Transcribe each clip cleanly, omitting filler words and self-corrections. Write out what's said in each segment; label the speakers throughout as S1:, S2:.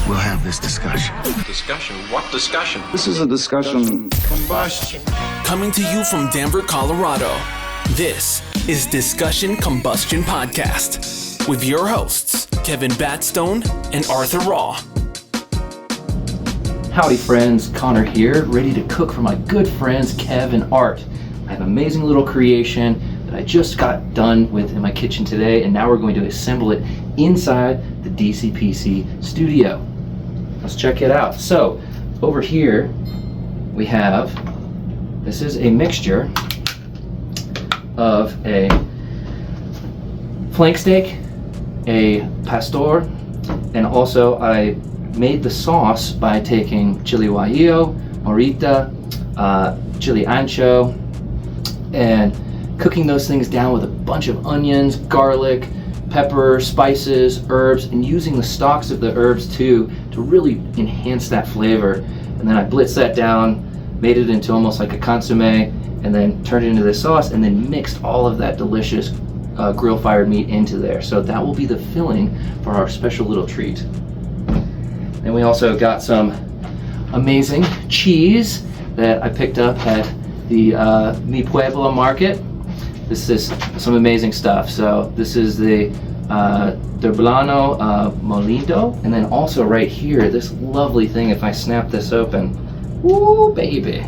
S1: we'll have this discussion.
S2: Discussion? What discussion?
S1: This is a discussion combustion.
S3: Coming to you from Denver, Colorado, this is Discussion Combustion Podcast with your hosts, Kevin Batstone and Arthur Raw.
S4: Howdy friends, Connor here, ready to cook for my good friends Kev and Art. I have an amazing little creation that I just got done with in my kitchen today, and now we're going to assemble it inside the DCPC studio. Let's check it out. So, over here we have, this is a mixture of a flank steak, a pastor, and also I made the sauce by taking chili guajillo, morita, chili ancho, and cooking those things down with a bunch of onions, garlic, pepper, spices, herbs, and using the stalks of the herbs too to really enhance that flavor. And then I blitzed that down, made it into almost like a consomme, and then turned it into this sauce, and then mixed all of that delicious grill-fired meat into there. So that will be the filling for our special little treat. And we also got some amazing cheese that I picked up at the Mi Pueblo market. This is some amazing stuff. So this is the Derblano Molido, and then also right here, this lovely thing, if I snap this open, woo baby.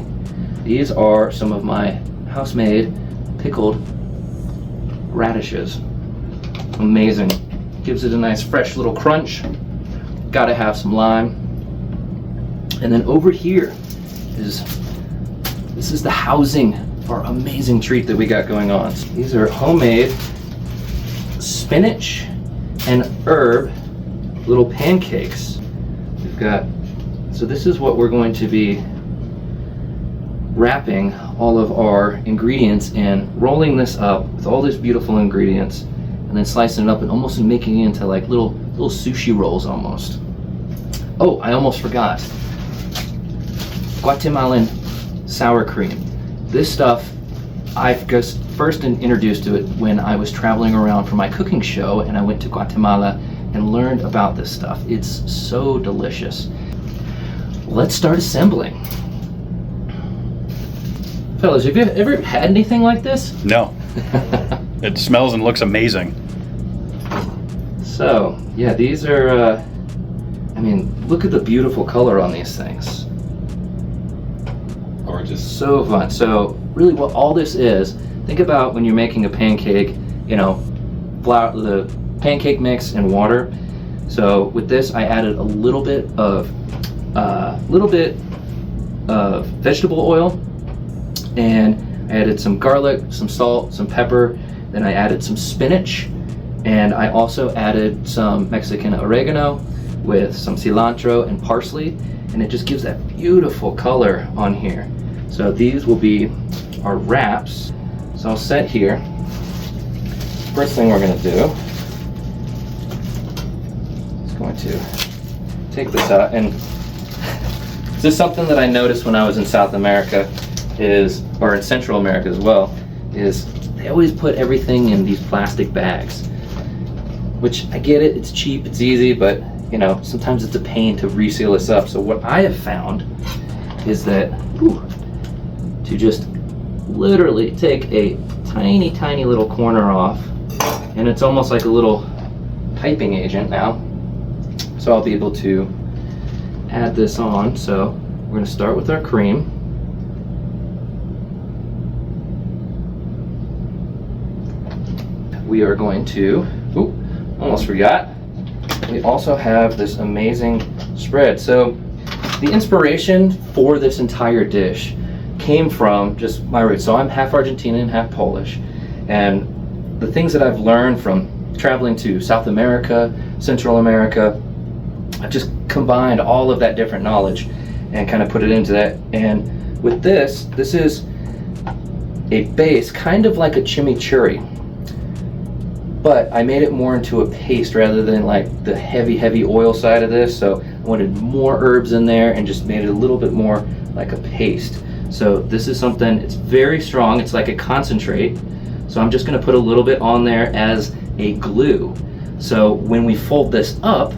S4: These are some of my house-made pickled radishes. Amazing. Gives it a nice fresh little crunch. Gotta have some lime. And then over here this is the housing for our amazing treat that we got going on. These are homemade spinach and herb little pancakes. We've got, so this is what we're going to be wrapping all of our ingredients in, rolling this up with all these beautiful ingredients, and then slicing it up and almost making it into like little sushi rolls almost. Oh, I almost forgot. Guatemalan sour cream. This stuff, I just first introduced to it when I was traveling around for my cooking show, and I went to Guatemala and learned about this stuff. It's so delicious. Let's start assembling. Fellas, have you ever had anything like this?
S5: No. It smells and looks amazing.
S4: So, yeah, these are, I mean, look at the beautiful color on these things.
S5: Gorgeous.
S4: So fun. So, really what all this is, think about when you're making a pancake, you know, flour, the pancake mix and water. So, with this, I added a little bit of vegetable oil, and I added some garlic, some salt, some pepper, then I added some spinach, and I also added some Mexican oregano with some cilantro and parsley, and it just gives that beautiful color on here. So these will be our wraps. So I'll set here. First thing we're going to do is going to take this out, and this is something that I noticed when I was in South America, or in Central America as well, is they always put everything in these plastic bags, which I get it, it's cheap, it's easy, but you know, sometimes it's a pain to reseal this up. So what I have found is that to just literally take a tiny little corner off, and it's almost like a little piping agent now. So I'll be able to add this on. So we're going to start with our cream. We are going to, almost forgot, we also have this amazing spread. So the inspiration for this entire dish came from just my roots. So I'm half Argentinian, half Polish, and the things that I've learned from traveling to South America, Central America, I've just combined all of that different knowledge and kind of put it into that. And with this is a base, kind of like a chimichurri, but I made it more into a paste rather than like the heavy oil side of this. So I wanted more herbs in there and just made it a little bit more like a paste. So this is something, it's very strong, it's like a concentrate. So I'm just going to put a little bit on there as a glue. So when we fold this up,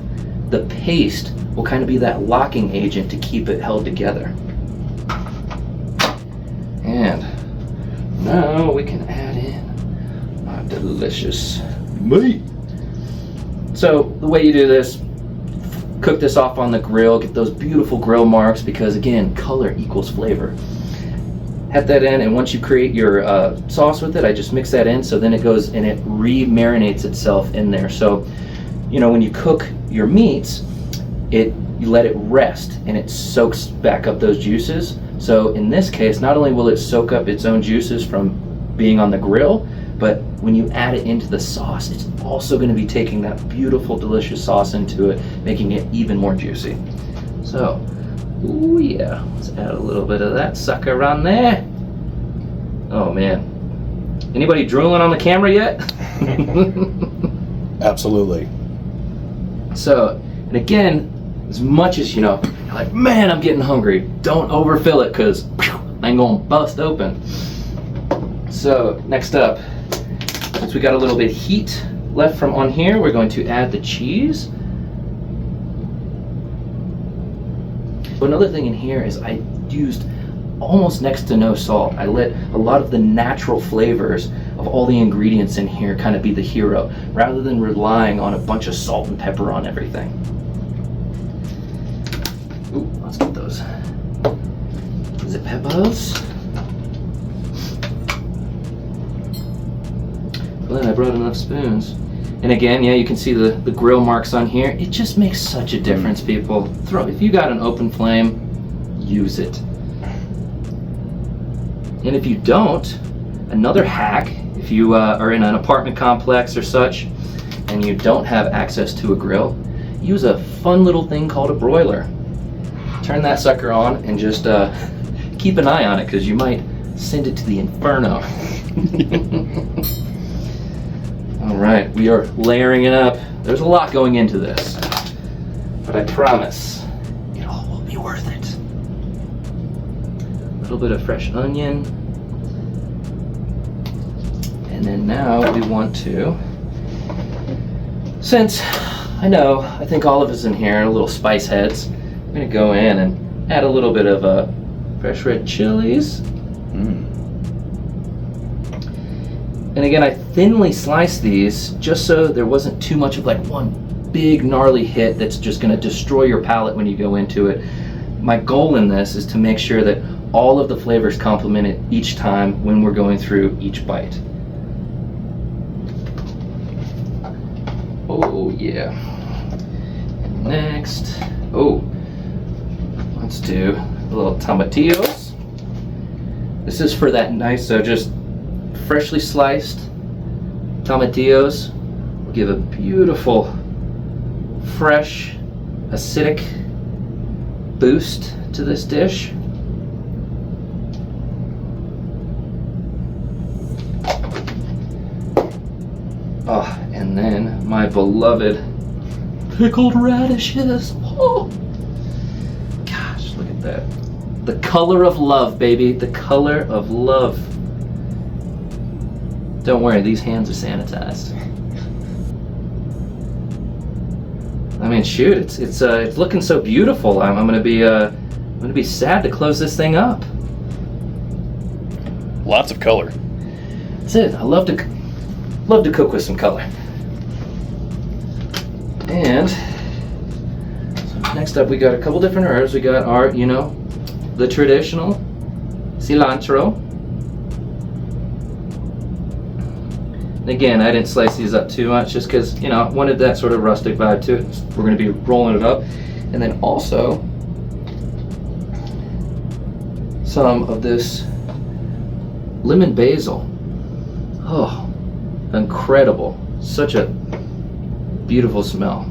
S4: the paste will kind of be that locking agent to keep it held together. And now we can add in our delicious meat. So the way you do this, cook this off on the grill, get those beautiful grill marks, because again, color equals flavor. Head that in, and once you create your sauce with it, I just mix that in, so then it goes and it re-marinates itself in there. So, you know, when you cook your meats, you let it rest and it soaks back up those juices. So in this case, not only will it soak up its own juices from being on the grill, but when you add it into the sauce, it's also going to be taking that beautiful, delicious sauce into it, making it even more juicy. So, ooh yeah, let's add a little bit of that sucker on there. Oh man, anybody drooling on the camera yet?
S5: Absolutely.
S4: So, and again, as much as you know, you're like, man, I'm getting hungry, don't overfill it, because I'm gonna bust open. So next up, since we got a little bit of heat left from on here, we're going to add the cheese. So another thing in here is I used almost next to no salt. I let a lot of the natural flavors of all the ingredients in here kind of be the hero, rather than relying on a bunch of salt and pepper on everything. Ooh, let's get those zip peppers. Glad I brought enough spoons. And again, yeah, you can see the grill marks on here. It just makes such a difference, people. If you got an open flame, use it. And if you don't, another hack, if you are in an apartment complex or such, and you don't have access to a grill, use a fun little thing called a broiler. Turn that sucker on and just keep an eye on it, because you might send it to the inferno. All right, we are layering it up. There's a lot going into this, but I promise it all will be worth it. A little bit of fresh onion. And then now we want to, since I think all of us in here are little spice heads, I'm gonna go in and add a little bit of fresh red chilies. And again, I thinly sliced these just so there wasn't too much of like one big gnarly hit that's just gonna destroy your palate when you go into it. My goal in this is to make sure that all of the flavors complement it each time when we're going through each bite. Oh yeah. And next, let's do a little tomatillos. This is for that nice, just freshly sliced tomatillos will give a beautiful, fresh, acidic boost to this dish. Oh, and then my beloved pickled radishes. Oh, gosh, look at that. The color of love, baby. The color of love. Don't worry, these hands are sanitized. I mean, shoot, it's looking so beautiful. I'm gonna be sad to close this thing up.
S5: Lots of color.
S4: That's it. I love to cook with some color. And so next up, we got a couple different herbs. We got our, the traditional cilantro. And again, I didn't slice these up too much just because, I wanted that sort of rustic vibe to it. We're going to be rolling it up. And then also some of this lemon basil. Oh, incredible. Such a beautiful smell.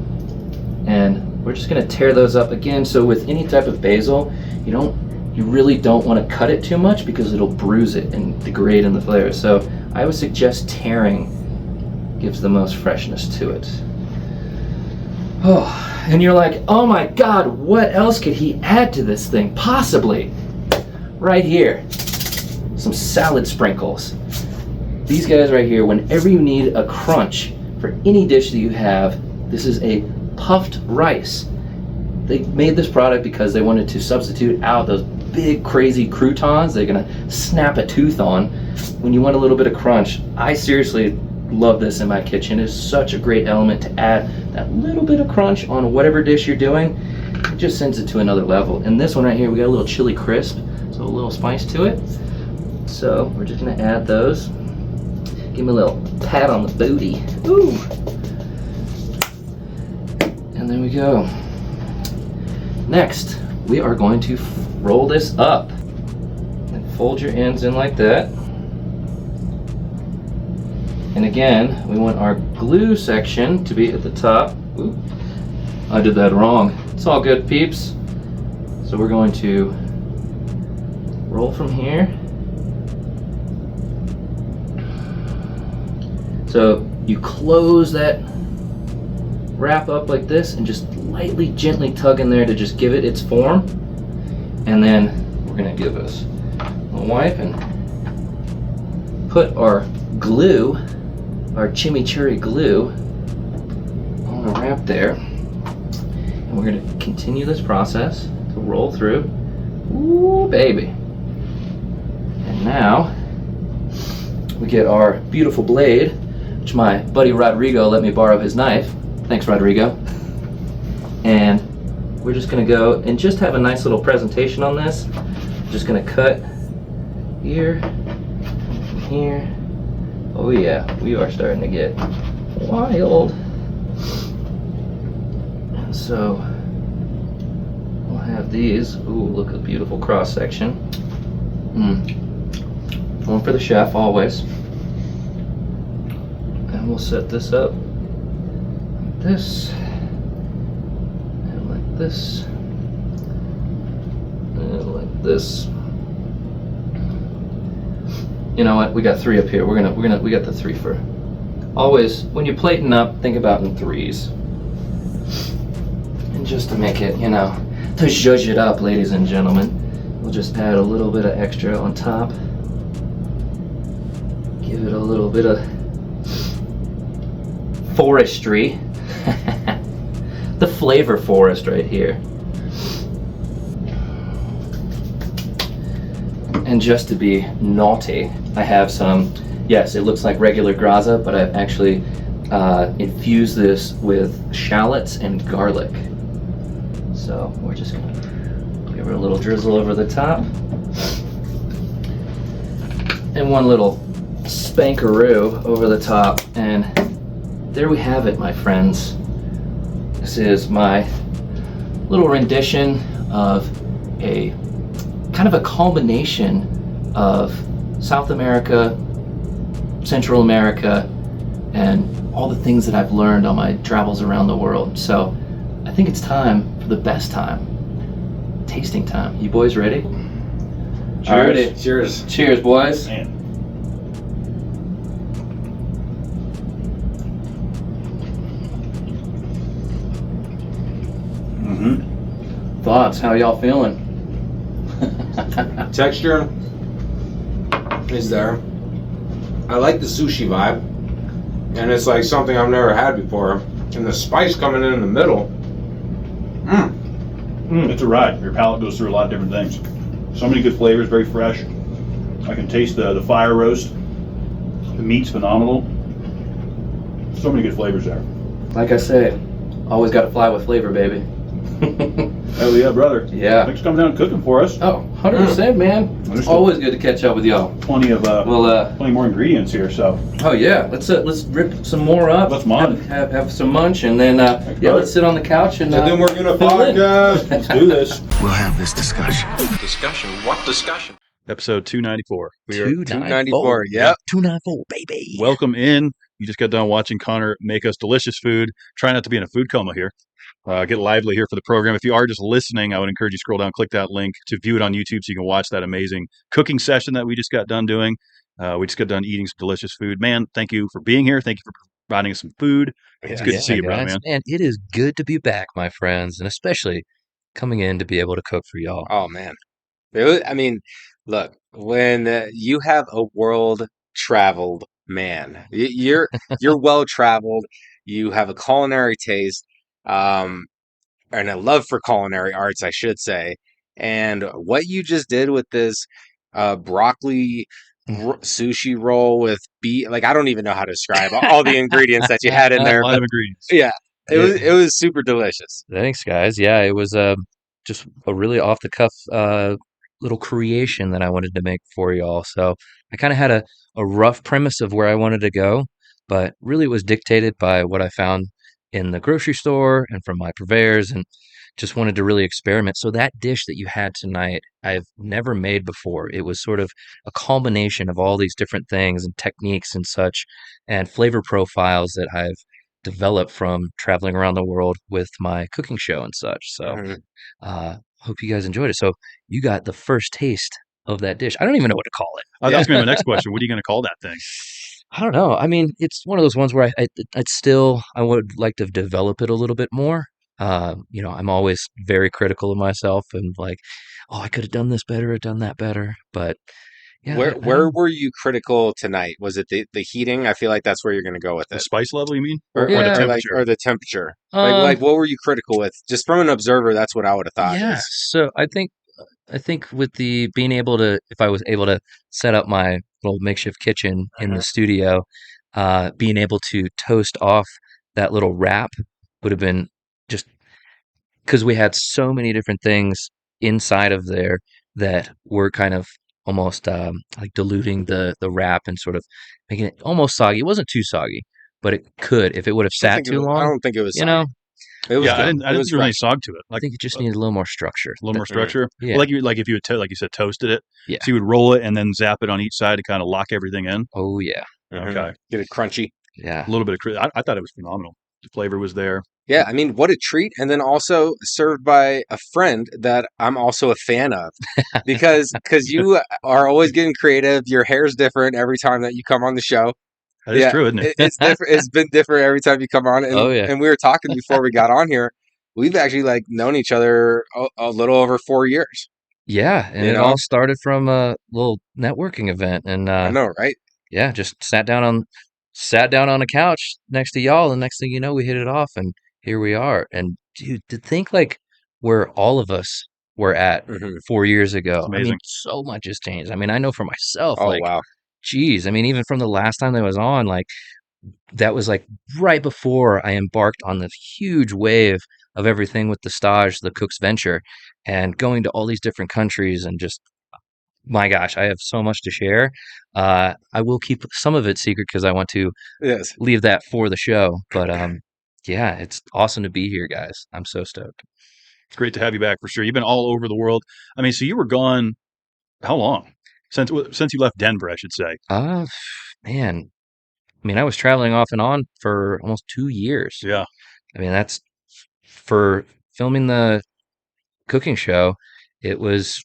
S4: And we're just going to tear those up again. So with any type of basil, you really don't want to cut it too much because it'll bruise it and degrade in the flavor. So I would suggest tearing gives the most freshness to it. Oh, and you're like, oh my God, what else could he add to this thing? Possibly. Right here, some salad sprinkles. These guys right here, whenever you need a crunch for any dish that you have, this is a puffed rice. They made this product because they wanted to substitute out those big crazy croutons they're gonna snap a tooth on when you want a little bit of crunch. I seriously love this in my kitchen. It's such a great element to add that little bit of crunch on whatever dish you're doing. It just sends it to another level. And this one right here, we got a little chili crisp, so a little spice to it. So we're just gonna add those. Give me a little pat on the booty. Ooh. And there we go. Next, we are going to roll this up and fold your ends in like that. And again, we want our glue section to be at the top. Ooh, I did that wrong. It's all good, peeps. So we're going to roll from here. So you close that wrap up like this and just lightly, gently tug in there to just give it its form. And then we're gonna give us a wipe and put our glue, our chimichurri glue, on the wrap there. And we're gonna continue this process to roll through. Ooh, baby. And now we get our beautiful blade, which my buddy Rodrigo let me borrow his knife. Thanks, Rodrigo. And we're just gonna go and just have a nice little presentation on this. Just gonna cut here, and here. Oh yeah, we are starting to get wild. And so we'll have these. Ooh, look at the beautiful cross section. One for the chef always. And we'll set this up like this. This and like this. You know what? We got three up here. We got the three for. Always, when you're plating up, think about in threes. And just to make it, to zhuzh it up, ladies and gentlemen, we'll just add a little bit of extra on top. Give it a little bit of forestry. The flavor forest right here. And just to be naughty, I have some, yes, it looks like regular graza, but I've actually infused this with shallots and garlic. So we're just gonna give her a little drizzle over the top. And one little spankaroo over the top. And there we have it, my friends. This is my little rendition of a kind of a culmination of South America, Central America, and all the things that I've learned on my travels around the world. So I think it's time for the best time, tasting time. You boys ready?
S5: Cheers.
S4: Alrighty.
S5: Cheers.
S4: Cheers, boys.
S5: Man.
S4: Thoughts? How y'all feeling?
S6: Texture is there. I like the sushi vibe, and it's like something I've never had before. And the spice coming in the middle.
S5: It's a ride. Your palate goes through a lot of different things. So many good flavors, very fresh. I can taste the fire roast. The meat's phenomenal. So many good flavors there.
S4: Like I say, always got to fly with flavor, baby.
S5: Hell yeah, brother.
S4: Yeah.
S5: Thanks for coming down and cooking for us.
S4: Oh, 100%, man. It's always good to catch up with y'all.
S5: Plenty of plenty more ingredients here. So.
S4: Oh yeah, let's rip some more up.
S5: Let's munch.
S4: Have some munch, and then let's sit on the couch and
S6: then we're gonna podcast.
S5: Let's do this.
S1: We'll have this discussion.
S2: Discussion? What discussion?
S5: Episode 294.
S6: We are 294. Yep.
S1: 294, baby.
S5: Welcome in. You just got done watching Connor make us delicious food. Try not to be in a food coma here. Get lively here for the program. If you are just listening, I would encourage you to scroll down, click that link to view it on YouTube so you can watch that amazing cooking session that we just got done doing. We just got done eating some delicious food. Man, thank you for being here. Thank you for providing us some food. It's good to see you, brother, man.
S7: And it is good to be back, my friends, and especially coming in to be able to cook for y'all.
S6: Oh man, I mean, look, when you have a world traveled man, you're well traveled. You have a culinary taste. um, and a love for culinary arts, I should say. And what you just did with this broccoli sushi roll with like I don't even know how to describe all the ingredients that you had in
S5: A
S6: there,
S5: lot
S6: but
S5: of ingredients.
S6: yeah,
S7: Yeah.
S6: it was super delicious.
S7: Thanks, guys. Yeah, it was just a really off the cuff little creation that I wanted to make for y'all. So I kind of had a rough premise of where I wanted to go, but really it was dictated by what I found in the grocery store and from my purveyors, and just wanted to really experiment. So that dish that you had tonight, I've never made before. It was sort of a culmination of all these different things and techniques and such, and flavor profiles that I've developed from traveling around the world with my cooking show and such. So,
S6: Mhm.
S7: hope you guys enjoyed it. So, you got the first taste of that dish. I don't even know what to call it.
S5: That was going to be my next question. What are you going to call that thing?
S7: I don't know. I mean, it's one of those ones where I'd still, I would like to develop it a little bit more. I'm always very critical of myself and like, oh, I could have done this better or done that better. But yeah,
S6: Where were you critical tonight? Was it the heating? I feel like that's where you're going to go with
S5: The
S6: it,
S5: spice level, you mean?
S6: or,
S5: Or the
S7: Yeah.
S5: temperature?
S6: or the temperature.
S7: Um,
S6: Like what were you critical with? Just from an observer, that's what I would have thought.
S7: yeah.
S6: Is
S7: So I think with the being able to, if I was able to set up my little makeshift kitchen in the studio, being able to toast off that little wrap would have been just because we had so many different things inside of there that were kind of almost like diluting the wrap and sort of making it almost soggy. It wasn't too soggy, but it could if it would have
S6: I don't
S7: sat
S6: think it
S7: too
S6: was, I
S7: long.
S6: don't think it was.
S7: You know,
S6: It was
S5: Yeah,
S6: good.
S5: I
S6: It
S5: didn't
S6: was
S5: see really any
S6: fresh.
S5: sog to it.
S7: I
S5: Like
S7: think it just needed a little more structure.
S5: a little more structure.
S7: Yeah.
S5: Like if you like you said, toasted it.
S7: Yeah.
S5: So you would roll it and then zap it on each side to kind of lock everything in.
S7: Oh yeah,
S6: Mhm.
S5: Okay.
S6: Get it crunchy.
S7: yeah.
S5: A little bit of I thought it was phenomenal. The flavor was there.
S6: Yeah, I mean, what a treat. And then also served by a friend that I'm also a fan of because you are always getting creative. Your hair's different every time that you come on the show.
S5: That is true, isn't it?
S6: It's different. It's been different every time you come on. And,
S7: Oh, yeah.
S6: and we were talking before we got on here. We've actually like known each other a little over 4 years.
S7: Yeah, and
S6: You
S7: it
S6: know?
S7: all started from a little networking event, and
S6: I know, right?
S7: yeah, just sat down on a couch next to y'all, and next thing you know, we hit it off, and here we are. And dude, to think like where all of us were at
S6: Mhm.
S7: 4 years ago,
S5: It's
S7: I mean,
S5: amazing.
S7: so much has changed. I mean, I know for myself,
S6: Oh,
S7: like,
S6: wow.
S7: geez, I mean, even from the last time that was on, like, that was like right before I embarked on this huge wave of everything with the Staajh, the Cook's venture, and going to all these different countries and just my gosh, I have so much to share. I will keep some of it secret because I want to
S6: Yes.
S7: leave that for the show. But yeah, it's awesome to be here, guys. I'm so stoked.
S5: It's great to have you back for sure. You've been all over the world. I mean, so you were gone how long? Since you left Denver, I should say.
S7: Man, I mean, I was traveling off and on for almost 2 years.
S5: Yeah.
S7: I mean, that's for filming the cooking show. It was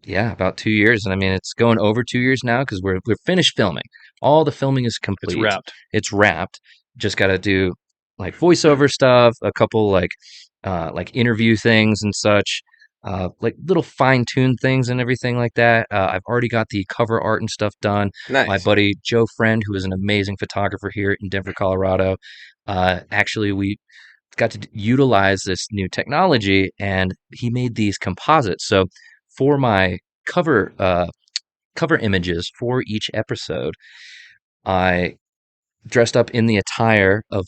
S7: about 2 years, and I mean, it's going over 2 years now because we're finished filming. All the filming is complete.
S5: It's wrapped.
S7: It's wrapped. Just got to do like voiceover stuff, a couple like interview things and such, like little fine tuned things and everything like that. I've already got the cover art and stuff done.
S6: Nice.
S7: My buddy Joe Friend, who is an amazing photographer here in Denver, Colorado, actually we got to utilize this new technology, and he made these composites. So for my cover images for each episode, I dressed up in the attire of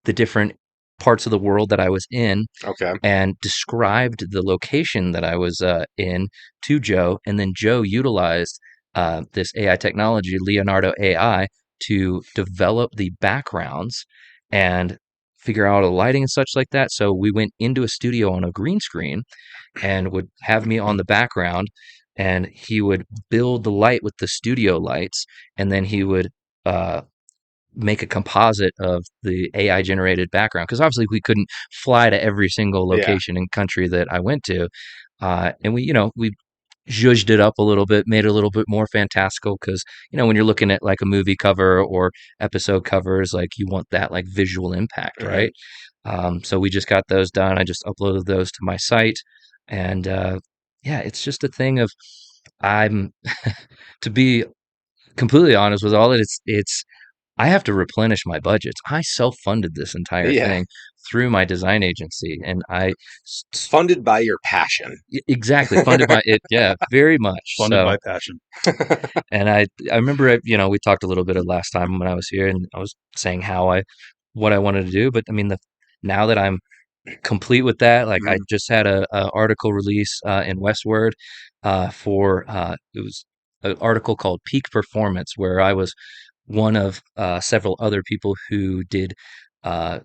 S7: the different parts of the world that I was in
S6: Okay.
S7: and described the location that I was in to Joe, and then Joe utilized this AI technology, Leonardo AI, to develop the backgrounds and figure out a lighting and such like that. So we went into a studio on a green screen and would have me on the background, and he would build the light with the studio lights, and then he would make a composite of the AI generated background, because obviously we couldn't fly to every single location and country that I went to, and we zhuzhed it up a little bit, made it a little bit more fantastical, because when you're looking at like a movie cover or episode covers, like you want that like visual impact, right? So we just got those done. I just uploaded those to my site, and yeah, it's just a thing of I'm to be completely honest with all it, it's I have to replenish my budgets. I self-funded this entire
S6: Yeah.
S7: thing through my design agency, and
S6: Funded by your passion.
S7: exactly funded by it. Yeah, very much.
S5: Funded
S7: So,
S5: by passion.
S7: and I remember, we talked a little bit of last time when I was here, and I was saying what I wanted to do. But I mean, now that I'm complete with that, like I just had a article release in Westword for it was an article called Peak Performance, where I was one of several other people who did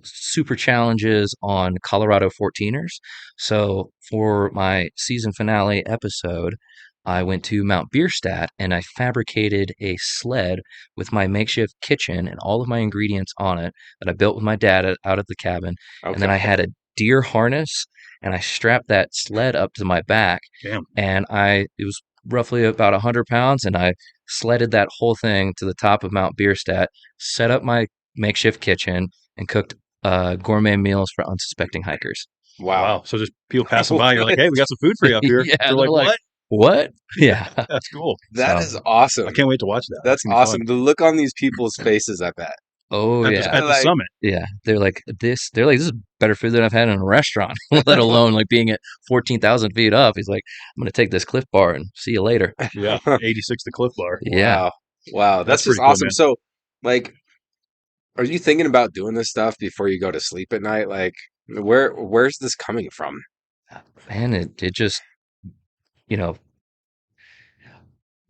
S7: super challenges on Colorado 14ers. So for my season finale episode, I went to Mount Bierstadt and I fabricated a sled with my makeshift kitchen and all of my ingredients on it that I built with my dad out of the cabin.
S6: Okay.
S7: And then I had a deer harness and I strapped that sled up to my back.
S5: Damn.
S7: And it was roughly about 100 pounds, and I sledded that whole thing to the top of Mount Bierstadt, set up my makeshift kitchen, and cooked gourmet meals for unsuspecting hikers.
S6: Wow.
S5: So just people passing by, you're like, hey, we got some food for you up here.
S7: Yeah,
S5: they're like,
S7: like,
S5: what?
S7: What? Yeah.
S5: That's cool.
S6: That
S7: So-
S6: is awesome.
S5: I can't wait to watch that.
S6: That's
S5: gonna be
S6: awesome. The look on these people's faces, I bet.
S7: Oh,
S5: fun.
S7: yeah.
S5: At the
S6: Like-
S5: summit.
S7: Yeah. They're like, this is better food than I've had in a restaurant, let alone like being at 14,000 feet up. He's like, I'm going to take this Cliff Bar and see you later.
S5: Yeah. 86 the Cliff Bar.
S7: Yeah.
S6: Wow. That's just
S5: pretty cool,
S6: awesome.
S5: man.
S6: So, like, are you thinking about doing this stuff before you go to sleep at night? Like, where's this coming from?
S7: Man, it just,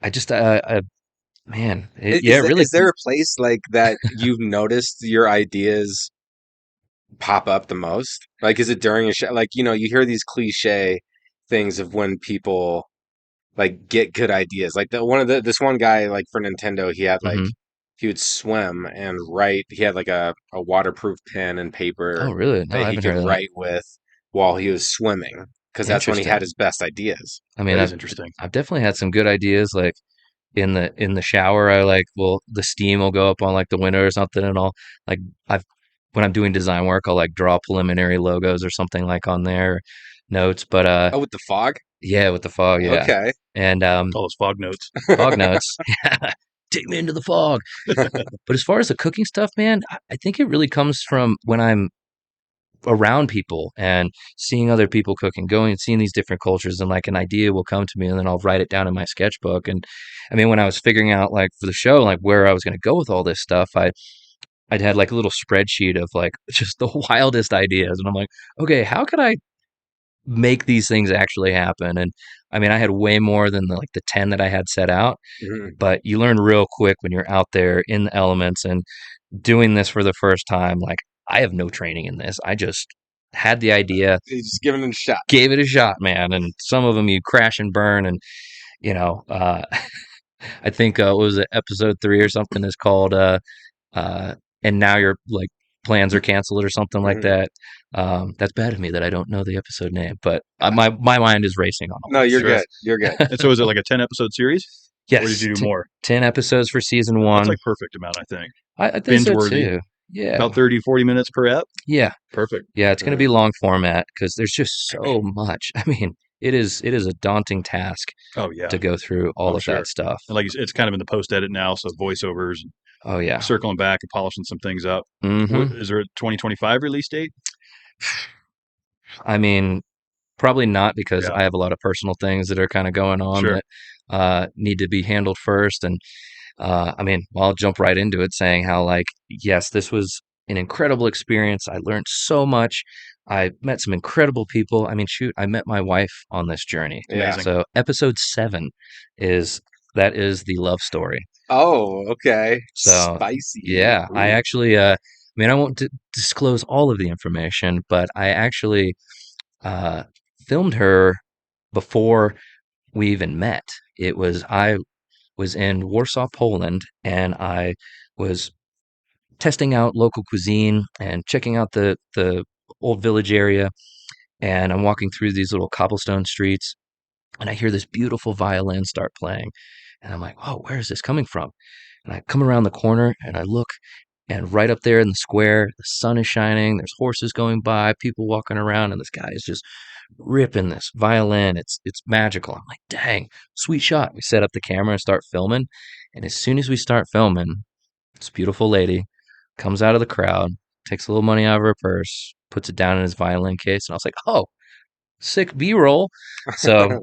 S7: I just, man, it really.
S6: Is there a place like that you've noticed your ideas pop up the most? Like, is it during a show? Like, you hear these cliche things of when people like get good ideas. Like this one guy, like for Nintendo, he had like
S7: Mhm.
S6: he would swim and write. He had like a waterproof pen and paper
S7: Oh, really? No, I
S6: that he
S7: haven't heard
S6: could
S7: of that.
S6: write with while he was swimming, because that's when he had
S7: Interesting.
S6: his best ideas.
S7: I mean,
S5: That is
S7: I've
S5: interesting.
S7: I've definitely had some good ideas. Like in the shower, the steam will go up on like the window or something, and I've when I'm doing design work, I'll like draw preliminary logos or something like on there, notes. But
S6: Oh, with the fog?
S7: yeah, with the fog, yeah,
S6: Okay.
S7: and
S5: All those fog notes.
S7: fog notes. Yeah, take me into the fog. But as far as the cooking stuff, man, I think it really comes from when I'm around people and seeing other people cooking, going and seeing these different cultures, and like an idea will come to me, and then I'll write it down in my sketchbook. And I mean, when I was figuring out like for the show, like where I was going to go with all this stuff, I'd had like a little spreadsheet of like just the wildest ideas, and I'm like, okay, how could I make these things actually happen? And I mean, I had way more than the 10 that I had set out,
S6: Mhm.
S7: but you learn real quick when you're out there in the elements and doing this for the first time. Like, I have no training in this. I just had the idea,
S6: He's just giving it a shot.
S7: gave it a shot, man. And some of them you crash and burn. And, I think, what was it, episode 3 or something is called, and now your like plans are canceled or something like
S6: Mhm.
S7: that. That's bad of me that I don't know the episode name, but my mind is racing on all
S6: No,
S7: this.
S6: you're
S5: Sure.
S6: good. You're good.
S5: And so is it like a 10 episode series?
S7: Yes,
S5: Or did you do more?
S7: 10 episodes for season 1.
S5: That's like perfect amount, I think.
S7: I think so
S5: binge-worthy.
S7: too. Yeah.
S5: About 30, 40 minutes per ep.
S7: Yeah.
S5: Perfect.
S7: Yeah, it's going to be long format because there's just so much. I mean, it is a daunting task
S5: Oh, yeah.
S7: to go through all
S5: Oh,
S7: of
S5: sure.
S7: that stuff.
S5: And like you said, it's kind of in the post edit now, so voiceovers,
S7: Oh yeah.
S5: circling back and polishing some things up.
S7: Mhm.
S5: What, is there a 2025 release date?
S7: I mean, probably not, because
S5: Yeah.
S7: I have a lot of personal things that are kind of going on
S5: Sure.
S7: that need to be handled first. And I mean, well, I'll jump right into it saying how, like, yes, this was an incredible experience. I learned so much. I met some incredible people. I mean, shoot, I met my wife on this journey.
S6: Yeah.
S5: Amazing.
S7: So episode 7 is the love story.
S6: Oh, okay.
S7: So,
S6: Spicy.
S7: Yeah,
S6: Ooh.
S7: I actually, I mean, I won't disclose all of the information, but I actually filmed her before we even met. I was in Warsaw, Poland, and I was testing out local cuisine and checking out the old village area. And I'm walking through these little cobblestone streets, and I hear this beautiful violin start playing. And I'm like, oh, where is this coming from? And I come around the corner and I look, and right up there in the square, the sun is shining. There's horses going by, people walking around, and this guy is just ripping this violin. It's magical. I'm like, dang, sweet shot. We set up the camera and start filming. And as soon as we start filming, this beautiful lady comes out of the crowd, takes a little money out of her purse, puts it down in his violin case, and I was like, oh, sick B-roll. So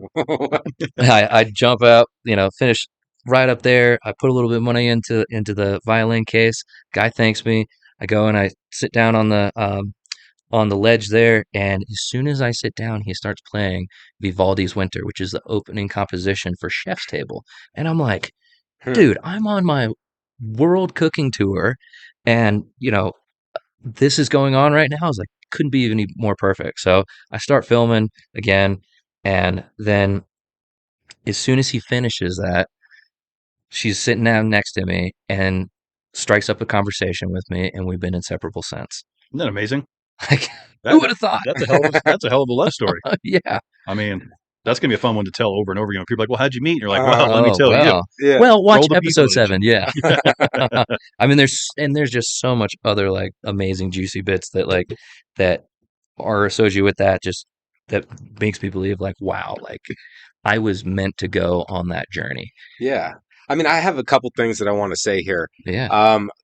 S7: I jump out, finish right up there. I put a little bit of money into the violin case. Guy thanks me. I go and I sit down on the ledge there, and as soon as I sit down, he starts playing Vivaldi's Winter, which is the opening composition for Chef's Table. And I'm like, dude, I'm on my world cooking tour, and this is going on right now. I was like, couldn't be any more perfect. So I start filming again, and then as soon as he finishes that, she's sitting down next to me and strikes up a conversation with me, and we've been inseparable since.
S5: Isn't that amazing?
S7: Like, who would have thought?
S5: That's a hell of a love story.
S7: Yeah.
S5: I mean, that's gonna be a fun one to tell over and over again. People are like, well, how'd you meet? And you're like, well, let me tell you.
S6: Yeah.
S7: Well, watch
S5: Roll the
S7: episode
S5: beef
S7: 7. Yeah. I mean, there's just so much other like amazing juicy bits that are associated with that makes me believe like, wow, like I was meant to go on that journey.
S6: Yeah. I mean, I have a couple things that I want to say here.
S7: Yeah.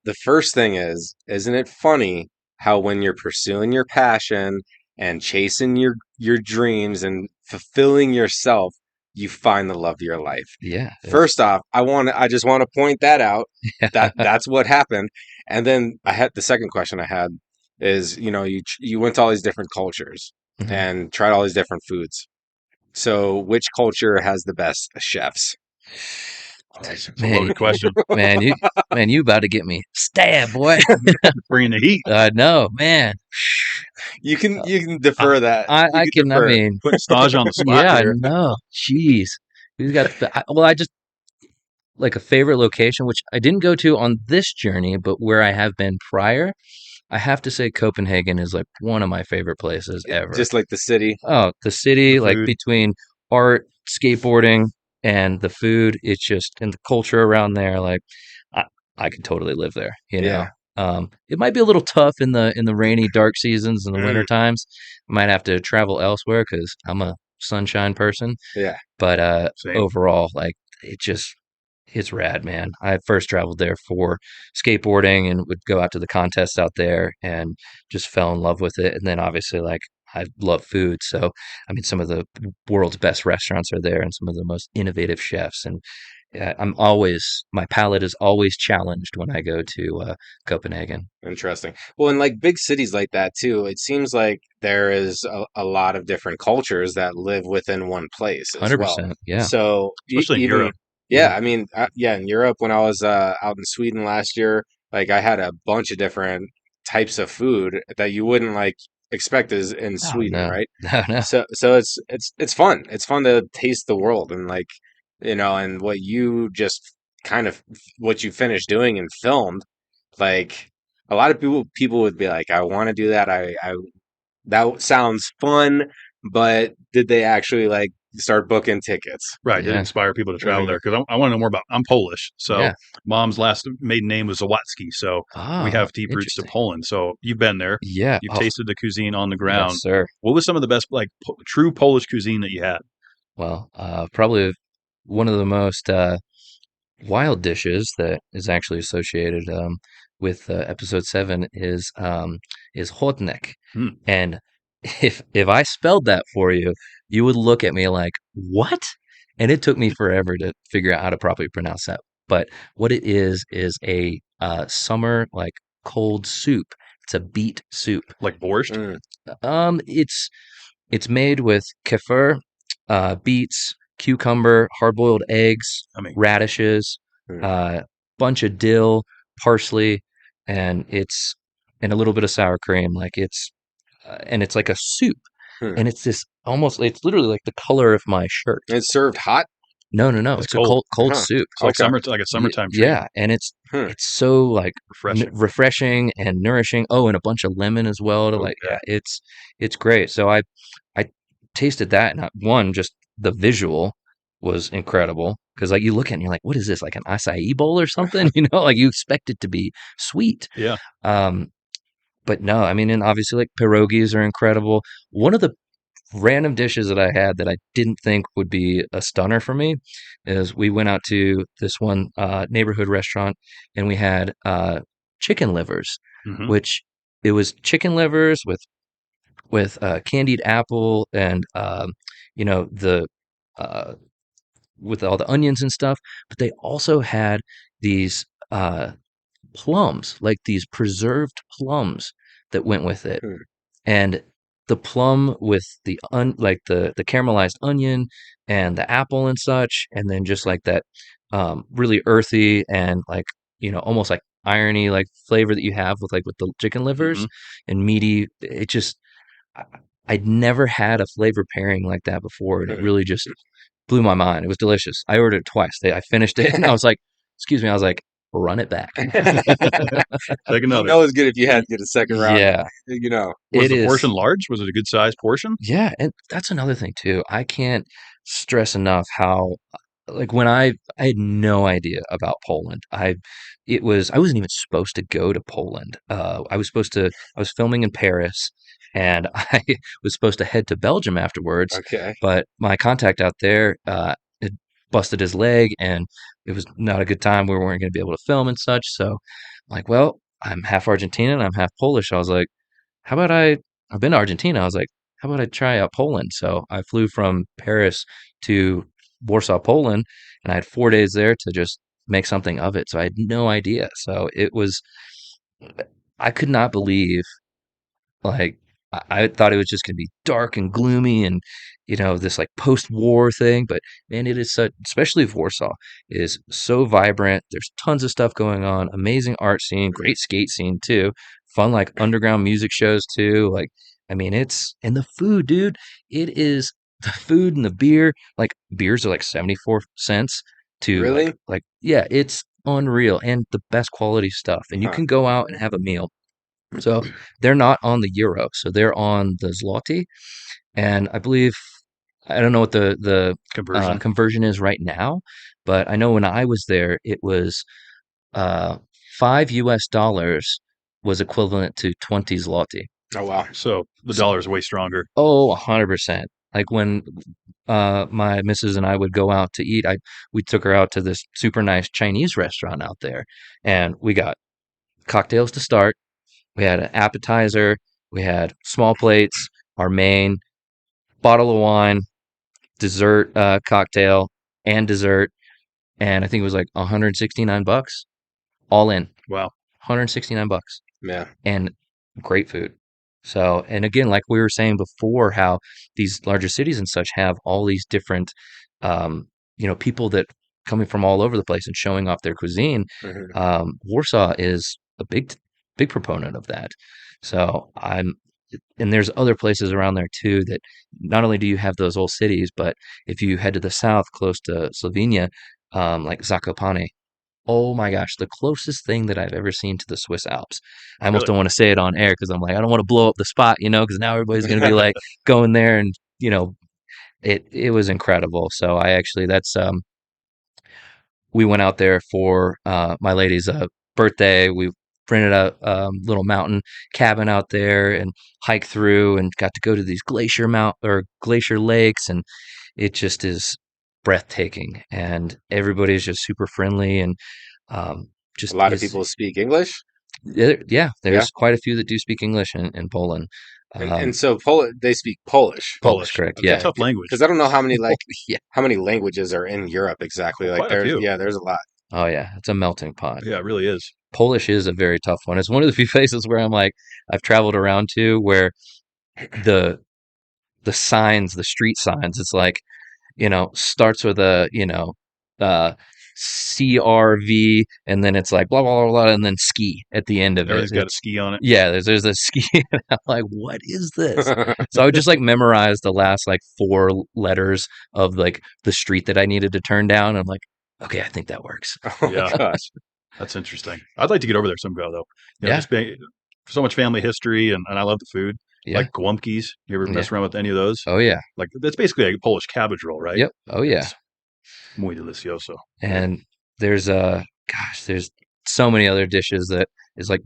S6: The first thing is, isn't it funny how when you're pursuing your passion and chasing your dreams and fulfilling yourself, you find the love of your life?
S7: Yeah.
S6: First off, I just want to point that out. That's what happened. And then the second question I had is, you went to all these different cultures
S7: Mhm.
S6: and tried all these different foods. So which culture has the best chefs?
S5: It's a loaded question.
S7: Man, you about to get me stabbed, boy.
S5: Bringing the heat.
S7: No, man.
S6: You can defer that.
S7: I
S6: You defer.
S7: mean,
S5: Putting Staajh on the spot
S7: yeah,
S5: here.
S7: no, jeez. Who's got? I just like a favorite location, which I didn't go to on this journey, but where I have been prior. I have to say Copenhagen is like one of my favorite places ever.
S6: Just like the city.
S7: Oh, the city,
S5: The
S7: like
S5: food.
S7: between art, skateboarding, and the food, it's just and the culture around there. Like, I could totally live there.
S6: Yeah.
S7: It might be a little tough in the rainy, dark seasons and the
S6: Mm.
S7: winter times. I might have to travel elsewhere because I'm a sunshine person.
S6: Yeah.
S7: But
S5: Same.
S7: overall, like it's rad, man. I first traveled there for skateboarding and would go out to the contests out there and just fell in love with it. And then obviously, like, I love food. So, I mean, some of the world's best restaurants are there and some of the most innovative chefs. And my palate is always challenged when I go to Copenhagen.
S6: Interesting. Well, in like big cities like that too, it seems like there is a lot of different cultures that live within one place as well.
S7: 100%. Yeah.
S6: So
S5: Especially in
S6: even
S5: Europe.
S6: yeah, I mean, in Europe when I was out in Sweden last year, like I had a bunch of different types of food that you wouldn't like expect is in Sweden,
S7: no.
S6: right?
S7: No.
S6: So it's fun. It's fun to taste the world and like and what you just what you finished doing and filmed, like a lot of people would be like, I want to do that. I that sounds fun, but did they actually like start booking tickets?
S5: Right. To
S7: Yeah.
S5: inspire people to travel
S6: Mhm.
S5: there. Because I want to know more about, I'm Polish. So
S7: Yeah.
S5: mom's last maiden name was Zawadzki. So we have deep roots to
S7: Interesting.
S5: Poland. So you've been there.
S7: Yeah.
S5: You've
S7: Oh,
S5: tasted the cuisine on the ground.
S7: yes, sir.
S5: What was some of the best, like, true Polish cuisine that you had?
S7: Well, probably one of the most wild dishes that is actually associated with episode 7 is hotnek.
S5: Hmm.
S7: And if I spelled that for you, you would look at me like, what? And it took me forever to figure out how to properly pronounce that. But what it is a summer like cold soup. It's a beet soup.
S5: Like borscht?
S7: It's made with kefir, beets, cucumber, hard-boiled eggs,
S5: I mean,
S7: radishes, bunch of dill, parsley, and a little bit of sour cream. Like and it's like a soup, and it's it's literally like the color of my shirt.
S6: It's served hot.
S7: No,
S5: It's
S7: it's a
S5: cold.
S7: cold
S6: Huh.
S7: soup.
S5: it's like
S6: Okay.
S5: like a summertime treat.
S7: Yeah, and it's
S6: Hmm.
S7: so like
S5: Refreshing.
S7: refreshing and nourishing. Oh, and a bunch of lemon as well to
S5: yeah.
S7: it's great. So I tasted that, and one just the visual was incredible because like you look at it and you're like, what is this, like an acai bowl or something? Like you expect it to be sweet.
S5: Yeah.
S7: But no, I mean, and obviously like pierogies are incredible. One of the random dishes that I had that I didn't think would be a stunner for me is we went out to this one neighborhood restaurant and we had chicken livers,
S5: Mhm.
S7: which it was chicken livers with candied apple and the uh, with all the onions and stuff. But they also had these plums, like these preserved plums that went with it,
S6: Hmm.
S7: and the plum with like the caramelized onion and the apple and such, and then just like that really earthy and like almost like irony like flavor that you have with the chicken livers
S5: Mhm.
S7: and meaty. It just I- I'd never had a flavor pairing like that before, and it really just blew my mind. It was delicious. I ordered it twice. I finished it, and I was like, "Excuse me," I was like, "Run it back."
S5: Take another.
S6: It's good if you had to get a second round.
S7: Yeah,
S5: Was
S7: it
S5: the portion
S7: is.
S5: large? Was it a good sized portion?
S7: Yeah, and that's another thing too. I can't stress enough how like when I had no idea about Poland. I wasn't even supposed to go to Poland. I was filming in Paris and I was supposed to head to Belgium afterwards,
S6: Okay.
S7: but my contact out there had busted his leg and it was not a good time. We weren't going to be able to film and such. So I'm like, well, I'm half Argentinian, I'm half Polish. I was like, how about I've been to Argentina. I was like, how about I try out Poland? So I flew from Paris to Warsaw, Poland, and I had 4 days there to just make something of it. So I had no idea. So I could not believe like I thought it was just going to be dark and gloomy and this like post-war thing, but man, it is such, especially Warsaw, is so vibrant. There's tons of stuff going on, amazing art scene, great skate scene too, fun like underground music shows too. Like I mean, it's and the food, dude. It is the food and the beer. Like beers are like 74 cents to
S6: Really?
S7: like yeah, it's unreal and the best quality stuff. And you
S6: Huh.
S7: can go out and have a meal so they're not on the euro, so they're on the zloty, and I believe I don't know what the
S5: Conversion.
S7: conversion is right now, but I know when I was there, it was uh, $5 was equivalent to 20 zloty.
S6: Oh wow.
S5: So the dollar is way stronger.
S7: Oh, 100%. Like when my missus and I would go out to eat, we took her out to this super nice Chinese restaurant out there, and we got cocktails to start. We had an appetizer, we had small plates, our main, bottle of wine, dessert, cocktail, and dessert, and I think it was like 169 bucks all in.
S5: Wow.
S7: 169 bucks
S6: Yeah.
S7: and great food. So, and again, like we were saying before, how these larger cities and such have all these different, people that coming from all over the place and showing off their cuisine.
S6: Mhm.
S7: Warsaw is a big proponent of that. So and there's other places around there too that not only do you have those old cities, but if you head to the south, close to Slovenia, like Zakopane, oh my gosh, the closest thing that I've ever seen to the Swiss Alps. I almost
S5: Really?
S7: don't want to say it on air because I'm like, I don't want to blow up the spot, because now everybody's going to be like going there and, it was incredible. So I actually, we went out there for my lady's birthday. We rented a little mountain cabin out there and hiked through and got to go to these glacier lakes. And it just is breathtaking. And everybody's just super friendly and just
S6: A lot of people speak English,
S7: yeah,
S6: yeah,
S7: there's quite a few that do speak English in Poland.
S6: and so they speak Polish.
S7: Polish, correct?
S5: It's a
S7: Yeah,
S5: tough language.
S6: Because I don't know how many
S7: yeah.
S6: how many languages are in Europe exactly. Like
S5: Quite a few.
S6: there's a lot.
S7: Oh yeah, it's a melting pot.
S5: Yeah, it really is.
S7: Polish is a very tough one. It's one of the few places where I'm like I've traveled around to where the signs, the street signs, it's like starts with a uh, CRV, and then it's like blah blah blah blah, and then ski at the end of it.
S5: Everything's got a ski on it.
S7: Yeah, there's a ski. And I'm like, what is this? So I would just like memorize the last like four letters of like the street that I needed to turn down. I'm like, okay, I think that works.
S6: Oh
S5: Yeah.
S6: my gosh.
S5: That's interesting. I'd like to get over there someday, though.
S7: Yeah.
S5: Just so much family history, and I love the food.
S7: Yeah.
S5: Like guamkis. You ever mess around with any of those?
S7: Oh yeah.
S5: Like that's basically a Polish cabbage roll, right?
S7: Yep. Oh yeah.
S5: It's muy delicioso.
S7: And there's there's so many other dishes that is like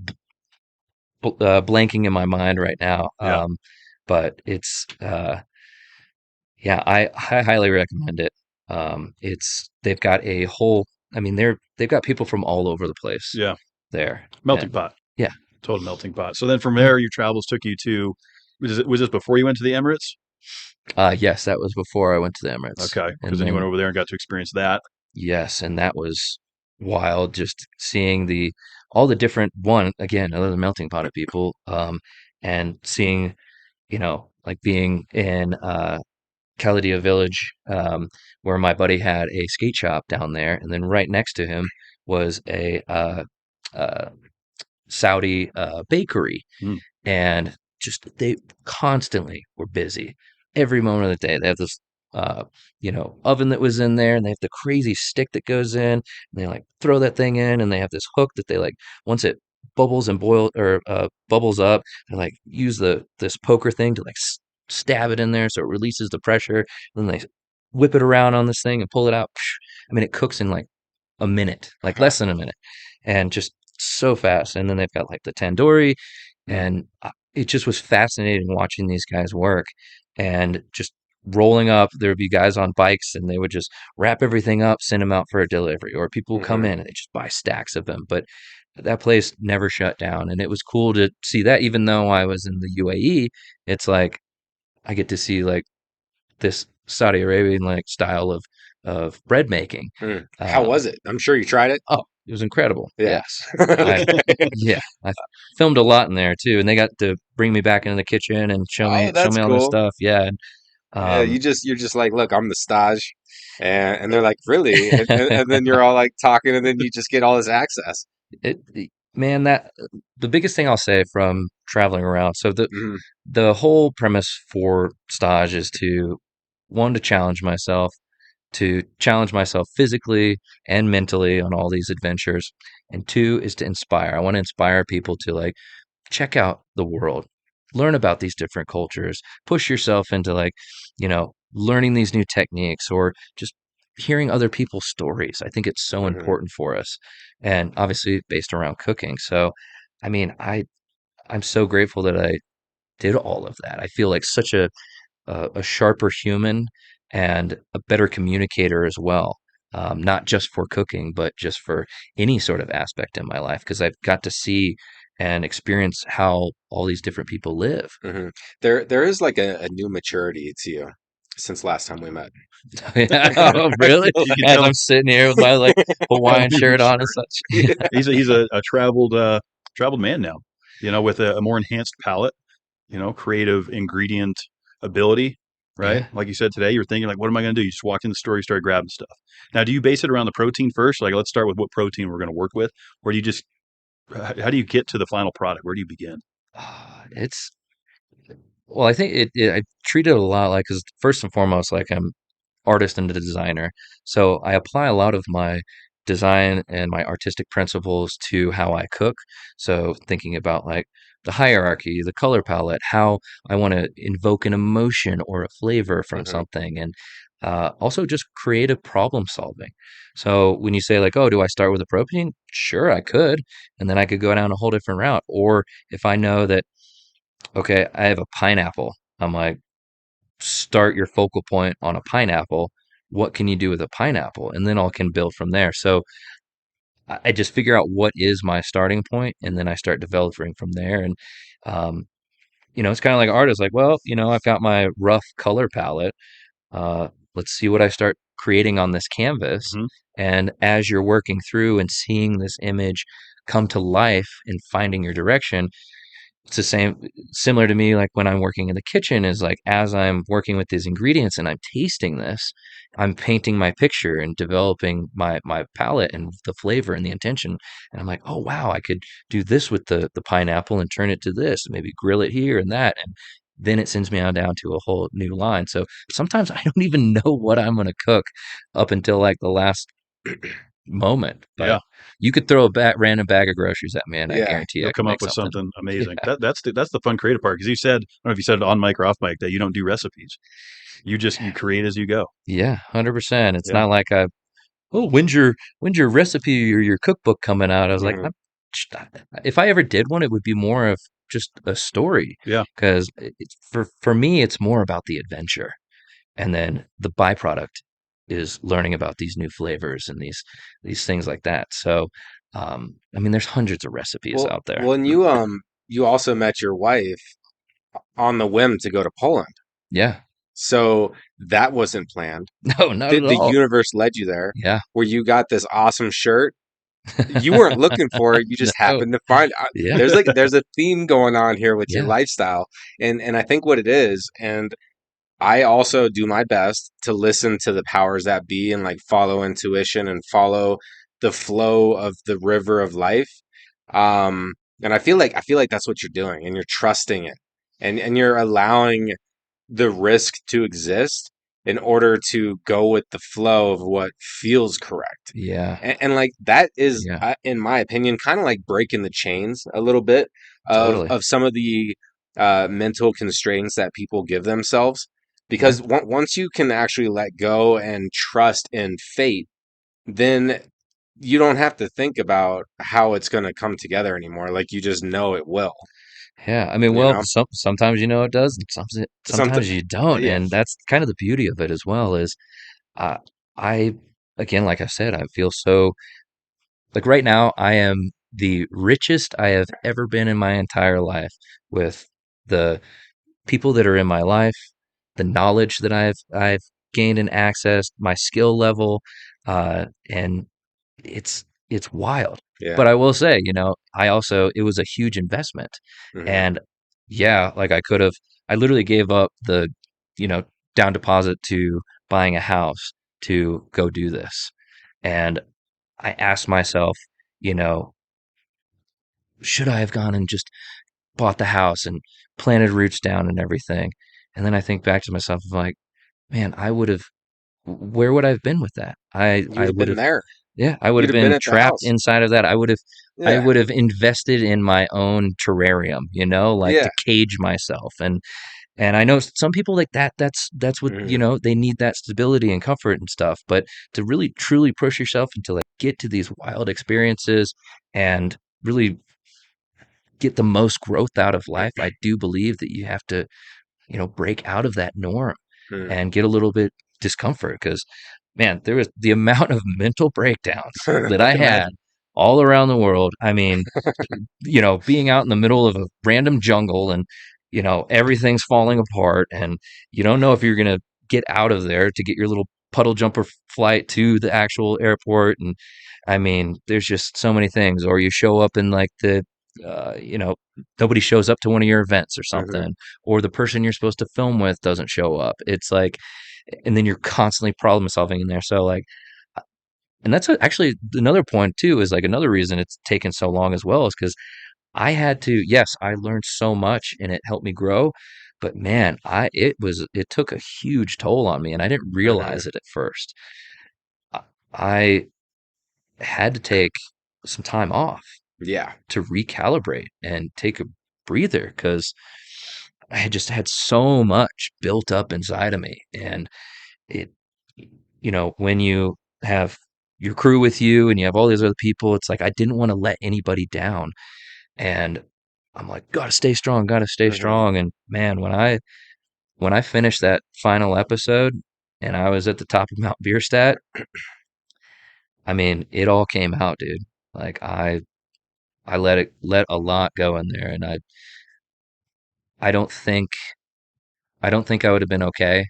S7: blanking in my mind right now.
S5: Yeah.
S7: But it's yeah, I highly recommend it. They've got a whole. I mean, they've got people from all over the place.
S5: Yeah.
S7: There.
S5: Melting
S7: And-
S5: pot.
S7: Yeah.
S5: Total melting pot. So then from there, your travels took you to, was this before you went to the Emirates?
S7: Yes, that was before I went to the Emirates.
S5: Okay. Because
S7: And
S5: then you
S7: then
S5: went over there and got to experience that.
S7: yes, and that was wild. Just seeing all the different another melting pot of people, and seeing, like being in Khalidia Village, where my buddy had a skate shop down there, and then right next to him was a uh, Saudi bakery,
S5: Mm.
S7: and just they constantly were busy every moment of the day. They have this oven that was in there, and they have the crazy stick that goes in, and they like throw that thing in, and they have this hook that they like once it bubbles and bubbles up, they like use this poker thing to like stab it in there so it releases the pressure, and then they whip it around on this thing and pull it out. I mean, it cooks in like a minute, like less than a minute, and just so fast. And then they've got like the tandoori, and it just was fascinating watching these guys work and just rolling up. There would be guys on bikes, and they would just wrap everything up, send them out for a delivery, or people would come in and they just buy stacks of them. But that place never shut down, and it was cool to see that. Even though I was in the UAE, it's like I get to see like this Saudi Arabian like style of bread making.
S6: How was it? I'm sure you tried it.
S7: Oh, it was incredible.
S6: Yeah.
S7: Yes. I filmed a lot in there too, and they got to bring me back into the kitchen and show
S6: Oh,
S7: me
S6: that's
S7: all this
S6: cool.
S7: stuff. Yeah. And,
S6: Yeah, you're just like, look, I'm the Staajh, and they're like, really? And then you're all like talking, and then you just get all this access.
S7: Man, that the biggest thing I'll say from traveling around. So
S6: Hmm.
S7: the whole premise for Staajh is to challenge myself physically and mentally on all these adventures, and two is to inspire. I want to inspire people to like check out the world, learn about these different cultures, push yourself into like, learning these new techniques, or just hearing other people's stories. I think it's so
S6: Hmm.
S7: important for us, and obviously based around cooking. So, I mean, I'm so grateful that I did all of that. I feel like such a sharper human and a better communicator as well. Not just for cooking, but just for any sort of aspect in my life, because I've got to see and experience how all these different people live.
S6: Hmm. There is like a new maturity to you since last time we met.
S7: Oh, really?
S5: You can
S7: As
S5: tell
S7: I'm sitting here with my like Hawaiian shirt on and such.
S5: he's a traveled man now, with a more enhanced palate, creative ingredient ability, right?
S7: Yeah.
S5: Like you said today, you're thinking like, what am I going to do? You just walk in the store, you start grabbing stuff. Now, do you base it around the protein first? Like, let's start with what protein we're going to work with, or do you just how do you get to the final product? Where do you begin?
S7: It's Well, I think I treat it a lot like, because first and foremost, like I'm artist and a designer. So I apply a lot of my design and my artistic principles to how I cook. So thinking about like the hierarchy, the color palette, how I want to invoke an emotion or a flavor from
S6: Hmm.
S7: something, and also just creative problem solving. So when you say like, oh, do I start with a protein? Sure, I could, and then I could go down a whole different route. Or if I know that, okay, I have a pineapple, I'm like, start your focal point on a pineapple. What can you do with a pineapple? And then I can build from there. So I just figure out what is my starting point, and then I start developing from there. And um, it's kind of like artists, like, well, I've got my rough color palette. Let's see what I start creating on this canvas.
S5: Hmm.
S7: And as you're working through and seeing this image come to life and finding your direction, it's the same, similar to me, like when I'm working in the kitchen, is like as I'm working with these ingredients and I'm tasting this, I'm painting my picture and developing my palette and the flavor and the intention. And I'm like, oh wow, I could do this with the pineapple and turn it to this, maybe grill it here and that. And then it sends me on down to a whole new line. So sometimes I don't even know what I'm going to cook up until like the last moment.
S5: Yeah,
S7: But you could throw a random bag of groceries at me, and I
S6: Yeah.
S7: guarantee
S5: you'll
S7: I can
S5: come up
S7: make
S5: with
S7: something.
S5: something amazing.
S7: Yeah.
S5: That's the fun creative part because you said, I don't know if you said it on mic or off mic, that you don't do recipes. You create as you go.
S7: Yeah, 100%. It's
S5: Yeah.
S7: not like when's your recipe or your cookbook coming out? I was like,
S6: Hmm.
S7: if I ever did one, it would be more of just a story,
S5: Yeah.
S7: because for me, it's more about the adventure, and then the byproduct is learning about these new flavors and these things like that. So, I mean, there's hundreds of recipes out there.
S6: Well, and you also met your wife on the whim to go to Poland.
S7: Yeah.
S6: So that wasn't planned.
S7: No, not at
S6: The
S7: all.
S6: universe led you there,
S7: Yeah.
S6: where you got this awesome shirt. You weren't looking for it. You just
S7: No.
S6: happened to find it.
S7: Yeah.
S6: There's a theme going on here with your
S7: Yeah.
S6: lifestyle. And I think what it is, and I also do my best to listen to the powers that be and like follow intuition and follow the flow of the river of life. And I feel like that's what you're doing, and you're trusting it, and you're allowing the risk to exist in order to go with the flow of what feels correct.
S7: Yeah.
S6: And like that is,
S7: Yeah.
S6: in my opinion, kind of like breaking the chains a little bit
S7: Totally.
S6: of some of the mental constraints that people give themselves. Because once you can actually let go and trust in fate, then you don't have to think about how it's going to come together anymore. Like you just know it will.
S7: Yeah. I mean,
S6: You
S7: well,
S6: know,
S7: sometimes you know it does, and
S6: something.
S7: sometimes you don't,
S6: Yeah.
S7: and that's kind of the beauty of it as well. Is uh, I again, like I said, I feel so like right now I am the richest I have ever been in my entire life with the people that are in my life, the knowledge that I've gained and accessed, my skill level, and it's wild.
S6: Yeah.
S7: But I will say, I also it was a huge investment,
S6: Mhm.
S7: and yeah, like I literally gave up the you know down deposit to buying a house to go do this, and I asked myself, you know, should I have gone and just bought the house and planted roots down and everything? And then I think back to myself of like, man, I would have, where would I have been with that?
S6: You'd
S7: I
S6: have
S7: would
S6: been
S7: have,
S6: there.
S7: yeah, I would
S6: You'd
S7: have
S6: have been
S7: been
S6: at the
S7: trapped
S6: house.
S7: inside of that. I
S6: Yeah.
S7: would have invested in my own terrarium, like
S6: Yeah.
S7: to cage myself. And I know some people like that, that's what,
S6: Mhm.
S7: they need that stability and comfort and stuff. But to really truly push yourself and to like get to these wild experiences and really get the most growth out of life, I do believe that you have to, break out of that norm
S6: Mhm.
S7: and get a little bit discomfort because, man, there was the amount of mental breakdowns that
S6: I
S7: I
S6: can
S7: had
S6: imagine.
S7: all around the world. I mean, being out in the middle of a random jungle and, everything's falling apart and you don't know if you're going to get out of there to get your little puddle jumper flight to the actual airport. And I mean, there's just so many things. Or you show up in like uh, you know, nobody shows up to one of your events or
S6: Mhm.
S7: something, or the person you're supposed to film with doesn't show up. It's like, and then you're constantly problem solving in there. So like, and that's actually another point too, is like another reason it's taken so long as well is because I had to, yes, I learned so much and it helped me grow, but man, it took a huge toll on me and I didn't
S6: Mhm.
S7: realize it at first. I I had to take some time off
S6: Yeah.
S7: to recalibrate and take a breather because I had just had so much built up inside of me. And it, when you have your crew with you and you have all these other people, it's like I didn't want to let anybody down. And I'm like, gotta stay strong, gotta stay
S6: Mhm.
S7: strong. And man, when I finished that final episode and I was at the top of Mount Bierstadt, I mean, it all came out, dude. Like I let a lot go in there, and I don't think I don't think I would have been okay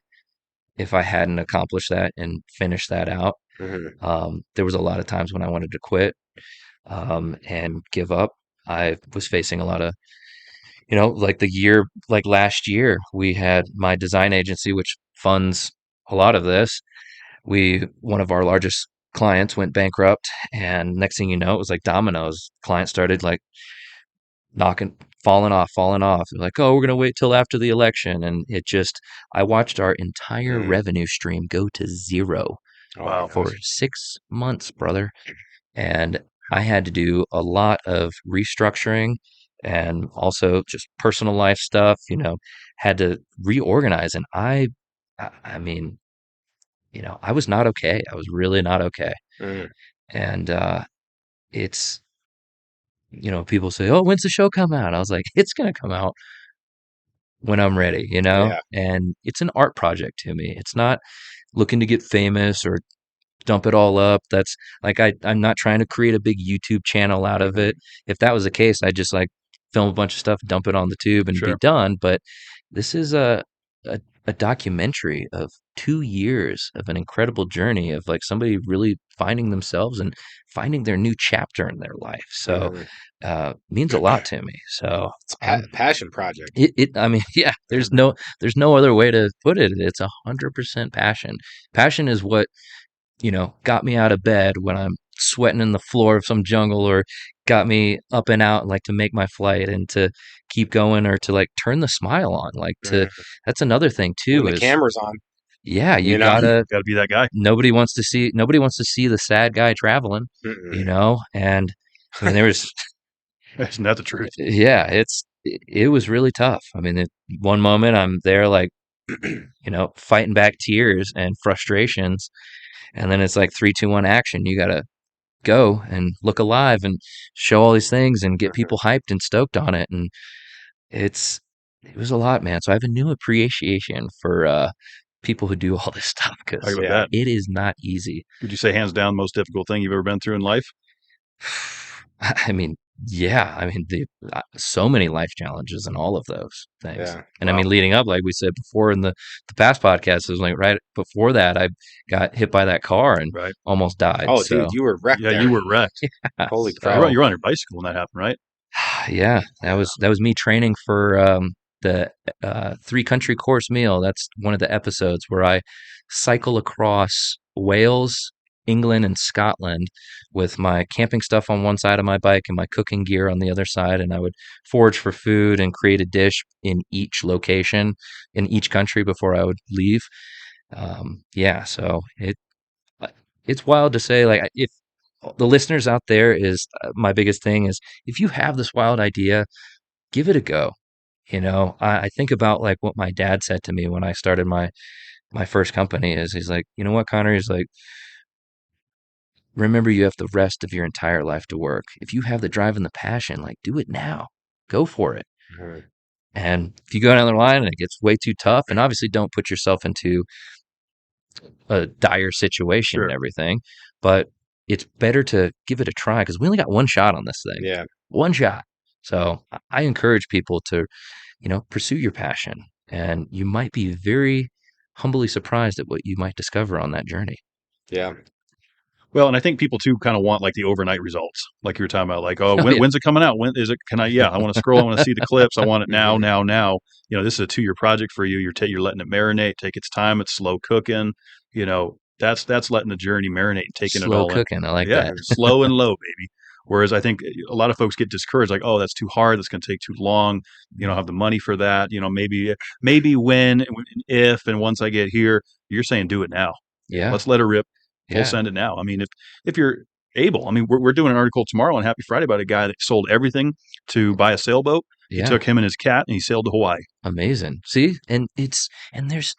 S7: if I hadn't accomplished that and finished that out.
S6: Mhm.
S7: There was a lot of times when I wanted to quit and give up. I was facing a lot of, like like last year, we had my design agency, which funds a lot of this. One of our largest clients went bankrupt, and next thing you know, it was like dominoes. Clients started like knocking, falling off. They're like, oh, we're gonna wait till after the election, and I watched our entire
S6: Mhm.
S7: revenue stream go to zero
S6: Oh my
S5: Wow.
S7: for
S6: gosh.
S7: 6 months, brother. And I had to do a lot of restructuring and also just personal life stuff, had to reorganize. And I mean, I was not okay. I was really not okay.
S6: Mhm.
S7: And it's, people say, oh, when's the show come out? I was like, it's going to come out when I'm ready.
S6: Yeah.
S7: And it's an art project to me. It's not looking to get famous or dump it all up. That's like I'm not trying to create a big YouTube channel out of it. If that was the case, I'd just like film a bunch of stuff, dump it on the tube, and be
S5: Sure.
S7: done. But this is a documentary of 2 years of an incredible journey of like somebody really finding themselves and finding their new chapter in their life. So means a lot to me. So
S6: It's passion project.
S7: I mean, yeah, there's no other way to put it. It's 100% passion. Passion is what, got me out of bed when I'm sweating in the floor of some jungle, or got me up and out, like to make my flight and to keep going, or to like turn the smile on. Like that's another thing too,
S6: When the
S7: is
S6: camera's on.
S7: yeah, you
S6: You know?
S7: gotta,
S5: Got to be that guy.
S7: nobody wants to see the sad guy traveling, and I mean, there was,
S5: Isn't that the truth?
S7: yeah, it was really tough. I mean, one moment I'm there, like, fighting back tears and frustrations, and then it's like 3, 2, 1, action. You gotta go and look alive and show all these things and get people hyped and stoked on it. And it was a lot, man. So I have a new appreciation for people who do all this stuff,
S5: How
S7: because
S5: about that?
S7: it is not easy.
S5: Would you say hands down most difficult thing you've ever been through in life?
S7: I mean, yeah, I mean, so many life challenges in all of those things.
S6: Yeah.
S7: And I mean, leading up, like we said before in the past podcast, it was like right before that, I got hit by that car and
S5: Right.
S7: almost died.
S6: Oh,
S7: So,
S6: dude, you were wrecked.
S5: Yeah,
S6: there.
S5: you were wrecked.
S6: Holy
S7: so-
S6: crap.
S5: You're on your bicycle when that happened, right?
S7: Yeah, that was me training for the 3-country course meal. That's one of the episodes where I cycle across Wales, England, and Scotland with my camping stuff on one side of my bike and my cooking gear on the other side, and I would forage for food and create a dish in each location in each country before I would leave. Yeah, so it's wild to say, like, if the listeners out there is my biggest thing is, if you have this wild idea, give it a go. I think about like what my dad said to me when I started my first company. Is he's like, you know what, Connor? He's like, remember, you have the rest of your entire life to work. If you have the drive and the passion, like, do it now. Go for it.
S6: Mhm.
S7: And if you go down the line and it gets way too tough, and obviously don't put yourself into a dire situation and
S5: Sure.
S7: everything, but it's better to give it a try, because we only got one shot on this thing.
S6: Yeah.
S7: One shot. So I encourage people to, pursue your passion, and you might be very humbly surprised at what you might discover on that journey.
S6: Yeah.
S5: Well, and I think people too kind of want like the overnight results, like you were talking about, like, oh,
S7: yeah.
S5: when's it coming out? When is it? Can I? Yeah, I want to scroll. I want to see the clips. I want it now, now, now. This is a 2-year project for you. You're letting it marinate, take its time. It's slow cooking. That's letting the journey marinate and taking it
S7: Slow
S5: all in.
S7: cooking. I like
S5: Yeah,
S7: that.
S5: slow and low, baby. Whereas I think a lot of folks get discouraged, like, oh, that's too hard. That's going to take too long. You don't have the money for that. Maybe when, if, and once I get here. You're saying do it now.
S7: Yeah.
S5: Let's let her rip. Full
S7: Yeah.
S5: send it now. I mean, if you're able, I mean, we're doing an article tomorrow on Happy Friday about a guy that sold everything to buy a sailboat. He
S7: Yeah.
S5: took him and his cat and he sailed to Hawaii.
S7: Amazing. See, and there's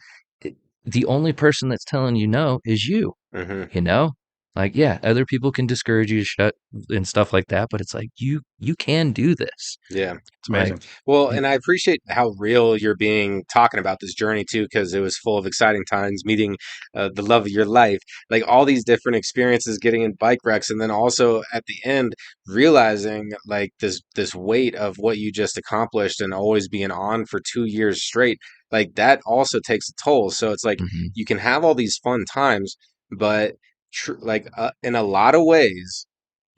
S7: the only person that's telling you no is you.
S6: Mhm.
S7: Like, yeah, other people can discourage you, shut and stuff like that, but it's like you can do this.
S6: Yeah.
S5: It's amazing.
S7: Like,
S6: Well, and I appreciate how real you're being talking about this journey too, because it was full of exciting times, meeting the love of your life, like all these different experiences, getting in bike wrecks, and then also at the end realizing like this weight of what you just accomplished, and always being on for 2 years straight. Like that also takes a toll. So it's like
S7: mhm.
S6: you can have all these fun times, but in a lot of ways,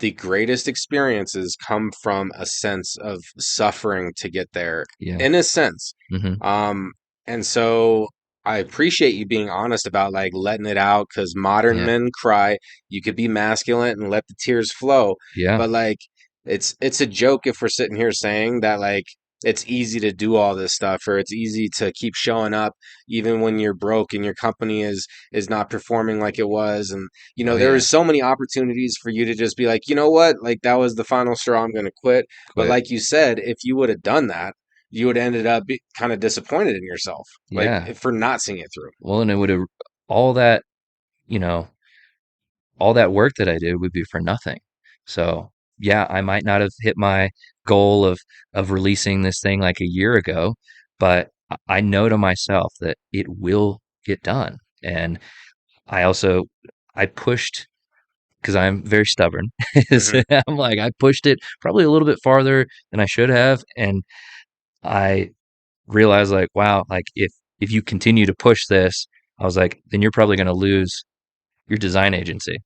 S6: the greatest experiences come from a sense of suffering to get there,
S7: Yeah.
S6: in a sense.
S7: Mhm.
S6: And so I appreciate you being honest about like letting it out, because modern
S7: Yeah.
S6: men cry. You could be masculine and let the tears flow.
S7: Yeah.
S6: But like it's a joke if we're sitting here saying that like it's easy to do all this stuff, or it's easy to keep showing up even when you're broke and your company is not performing like it was. And
S7: Oh,
S6: there
S7: yeah.
S6: was so many opportunities for you to just be like, you know what, like that was the final straw, I'm going to quit. But
S7: Quit.
S6: like you said, if you would have done that, you would have ended up kind of disappointed in yourself, like
S7: Yeah.
S6: for not seeing it through.
S7: Well, and it would have, all that, all that work that I did would be for nothing. So yeah, I might not have hit my goal of releasing this thing like a year ago, but I know to myself that it will get done. And I also I pushed because I'm very stubborn.
S6: Mhm.
S7: I'm like, I pushed it probably a little bit farther than I should have. And I realized like, wow, like if you continue to push this, I was like, then you're probably going to lose your design agency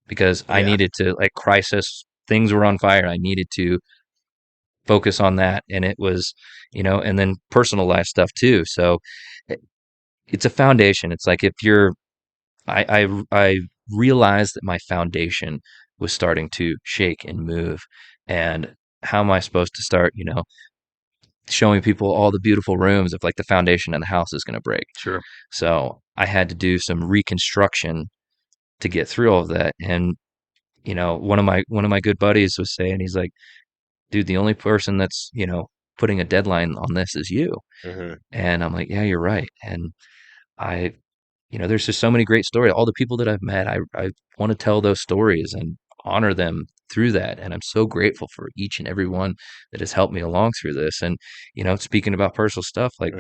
S7: because I
S6: Yeah.
S7: needed to like crisis things were on fire. I needed to focus on that. And it was, and then personal life stuff too. So it, it's a foundation. It's like if you're, I realized that my foundation was starting to shake and move. And how am I supposed to start, showing people all the beautiful rooms if like the foundation of the house is going to break?
S5: Sure.
S7: So I had to do some reconstruction to get through all of that. And, one of my good buddies was saying, he's like, dude, the only person that's, putting a deadline on this is you.
S6: Mhm.
S7: And I'm like, yeah, you're right. And I, there's just so many great stories. All the people that I've met, I want to tell those stories and honor them through that. And I'm so grateful for each and every one that has helped me along through this. And, speaking about personal stuff, like,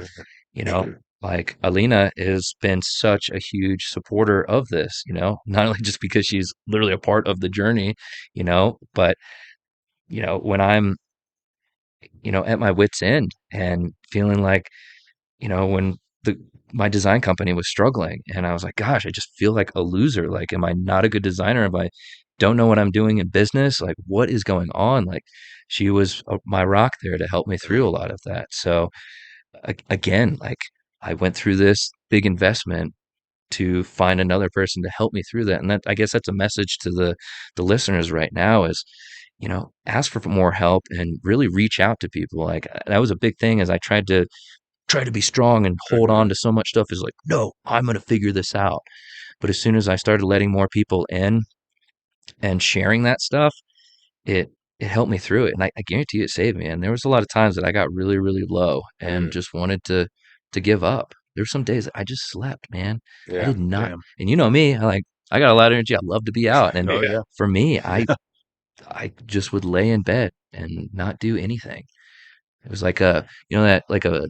S6: Mhm.
S7: like Alina has been such a huge supporter of this, not only just because she's literally a part of the journey, but, when I'm, at my wit's end and feeling like, when the my design company was struggling and I was like, gosh, I just feel like a loser. Like, am I not a good designer? Am I don't know what I'm doing in business? Like, what is going on? Like, she was my rock there to help me through a lot of that. So again, like I went through this big investment to find another person to help me through that. And that, I guess that's a message to the listeners right now is, ask for more help and really reach out to people. Like that was a big thing as I try to be strong and hold
S6: Mhm.
S7: on to so much stuff is like, no, I'm going to figure this out. But as soon as I started letting more people in and sharing that stuff, it it helped me through it. And I guarantee it saved me. And there was a lot of times that I got really, really low and
S6: Mhm.
S7: just wanted to give up. There were some days that I just slept, man. I
S6: Yeah.
S7: did not.
S5: Damn.
S7: And you know me, I got a lot of energy. I love to be out. And
S5: Oh
S6: Yeah.
S5: yeah.
S7: for me, I just would lay in bed and not do anything. It was like that like a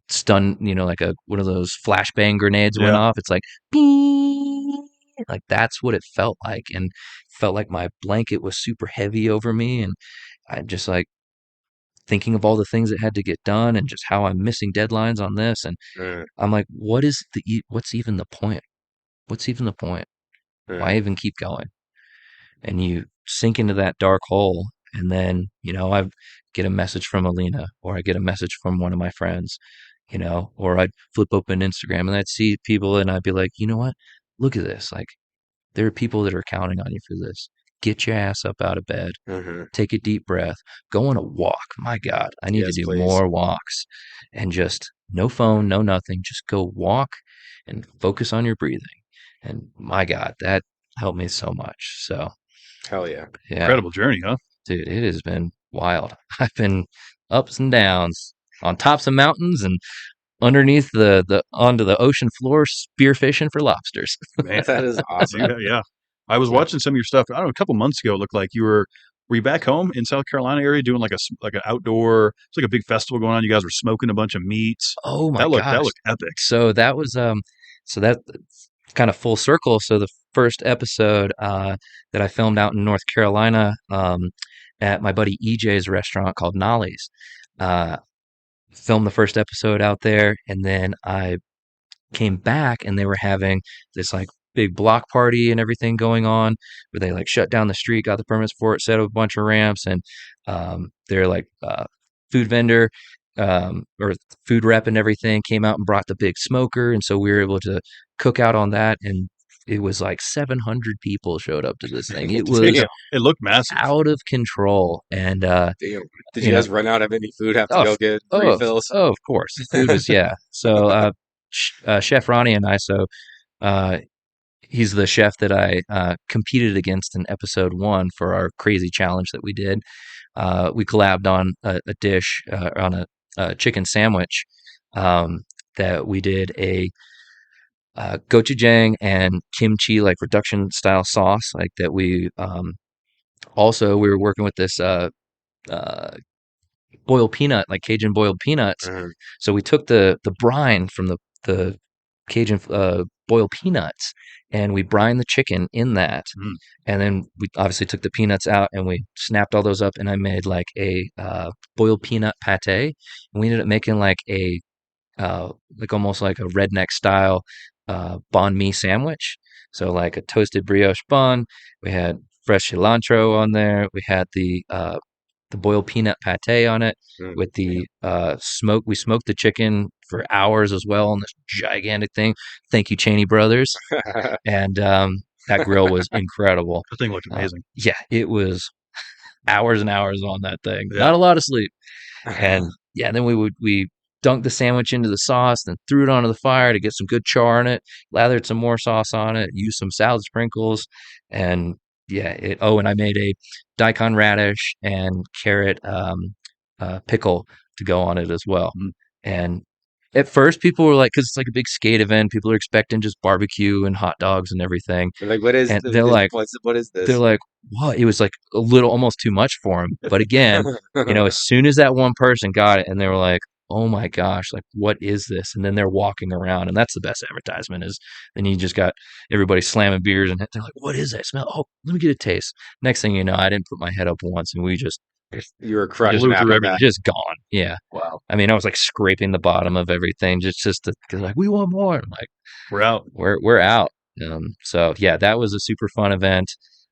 S7: stun, like a one of those flashbang grenades went
S5: Yeah.
S7: off. It's like, "Bing!" Like that's what it felt like, and felt like my blanket was super heavy over me, and I'm just like thinking of all the things that had to get done, and just how I'm missing deadlines on this, and
S6: Mhm.
S7: I'm like, what's even the point? What's even the point? Why
S6: Mhm.
S7: even keep going? And you sink into that dark hole, and then I get a message from Alina, or I get a message from one of my friends, or I'd flip open Instagram and I'd see people and I'd be like, you know what, look at this, like there are people that are counting on you for this. Get your ass up out of bed,
S6: Mhm.
S7: take a deep breath, go on a walk. My God, I need to
S6: Yes,
S7: do
S6: please.
S7: more walks, and just no phone, no nothing, just go walk and focus on your breathing. And my God, that helped me so much. So
S6: Hell yeah.
S7: yeah,
S5: Incredible journey, huh?
S7: dude, it has been wild. I've been ups and downs, on tops of mountains and underneath the onto the ocean floor spearfishing for lobsters.
S5: Man,
S6: That is awesome.
S5: yeah. I was
S6: Yeah.
S5: watching some of your stuff. I don't know, a couple months ago. It looked like were you back home in South Carolina area doing like an outdoor? It's like a big festival going on. You guys were smoking a bunch of meats.
S7: Oh my
S5: That
S7: gosh.
S5: looked epic.
S7: So that was so that kind of full circle. So the first episode that I filmed out in North Carolina at my buddy EJ's restaurant called Nolly's. Uh filmed the first episode out there, and then I came back and they were having this like big block party and everything going on where they like shut down the street, got the permits for it, set up a bunch of ramps, and they're like food vendor or food rep and everything came out and brought the big smoker, and so we were able to cook out on that, and it was like 700 people showed up to this thing. It was
S6: Damn.
S5: It looked massive.
S7: out of control, and
S6: Damn. Did
S7: you
S6: you
S7: know
S6: guys run out of any food? Have to
S7: oh,
S6: go get
S7: oh,
S6: refills?
S7: oh, of course, food was yeah. So Chef Ronnie and I, so uh, he's the chef that I competed against in episode 1 for our crazy challenge that we did. We collabed on a dish on a chicken sandwich that we did a gochujang and kimchi like reduction style sauce like that. We also we were working with this uh, boiled peanut, like Cajun boiled peanuts.
S6: Mhm.
S7: So we took the brine from the Cajun boil peanuts, and we brine the chicken in that. And then we obviously took the peanuts out and we snapped all those up, and I made like a boiled peanut pate. And we ended up making like a like almost like a redneck style banh mi sandwich. So like a toasted brioche bun. We had fresh cilantro on there. We had the boiled peanut pate on it with the smoke. We smoked the chicken for hours as well on this gigantic thing. Thank you, Cheney Brothers. And that grill was incredible.
S5: The thing looked amazing.
S7: Yeah, it was hours and hours on that thing.
S5: Yeah.
S7: Not a lot of sleep. And yeah, then we dunked the sandwich into the sauce, then threw it onto the fire to get some good char on it, lathered some more sauce on it, used some salad sprinkles, and yeah, and I made a daikon radish and carrot pickle to go on it as well. And at first people were like, because it's like a big skate event, people are expecting just barbecue and hot dogs and everything.
S6: They're like, what is?
S7: And they're like,
S6: what is this?
S7: They're like, what? It was like a little, almost too much for them. But again, as soon as that one person got it, and they were like, oh my gosh, like what is this? And then they're walking around, and that's the best advertisement. Is then you just got everybody slamming beers, and they're like, what is that smell? Oh, let me get a taste. Next thing you know, I didn't put my head up once, and we just
S6: You were crushing
S5: Blew through
S6: after
S5: everything.
S6: that.
S7: just gone. Yeah.
S5: Wow.
S7: I mean, I was like scraping the bottom of everything just to, cause like, we want more. I'm like,
S5: We're out.
S7: we're out. So yeah, that was a super fun event.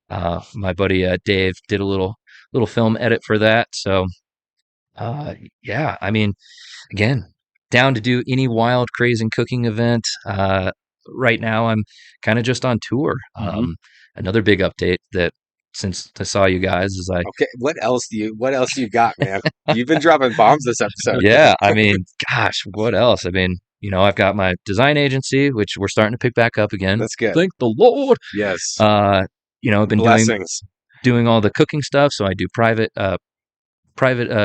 S7: My buddy Dave did a little film edit for that. So yeah, I mean, again, down to do any wild, crazy cooking event. Right now, I'm kind of just on tour. Another big update that since I saw you guys is
S6: Okay, what else do you got, man? You've been dropping bombs this episode.
S7: yeah, I mean, gosh, what else? I mean, I've got my design agency, which we're starting to pick back up again.
S6: That's good.
S7: Thank the Lord.
S6: Yes.
S7: I've been
S6: Blessings.
S7: doing all the cooking stuff. So I do private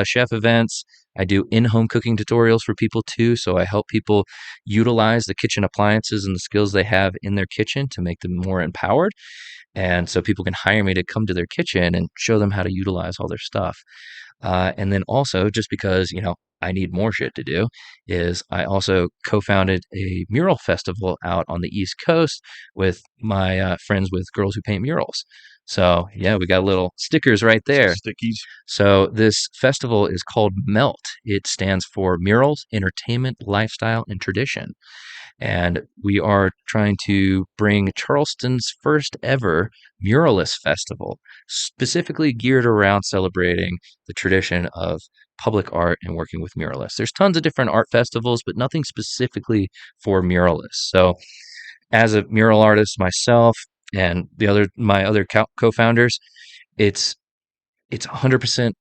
S7: chef events. I do in-home cooking tutorials for people too. So I help people utilize the kitchen appliances and the skills they have in their kitchen to make them more empowered. And so people can hire me to come to their kitchen and show them how to utilize all their stuff. And then also, just because, I need more shit to do, is I also co-founded a mural festival out on the East Coast with my friends with Girls Who Paint Murals. So yeah, we got little stickers right there.
S5: Stickies.
S7: So this festival is called MELT. It stands for Murals, Entertainment, Lifestyle, and Tradition. And we are trying to bring Charleston's first ever Muralist Festival, specifically geared around celebrating the tradition of public art and working with muralists. There's tons of different art festivals, but nothing specifically for muralists. So as a mural artist myself and my other co-founders, it's 100%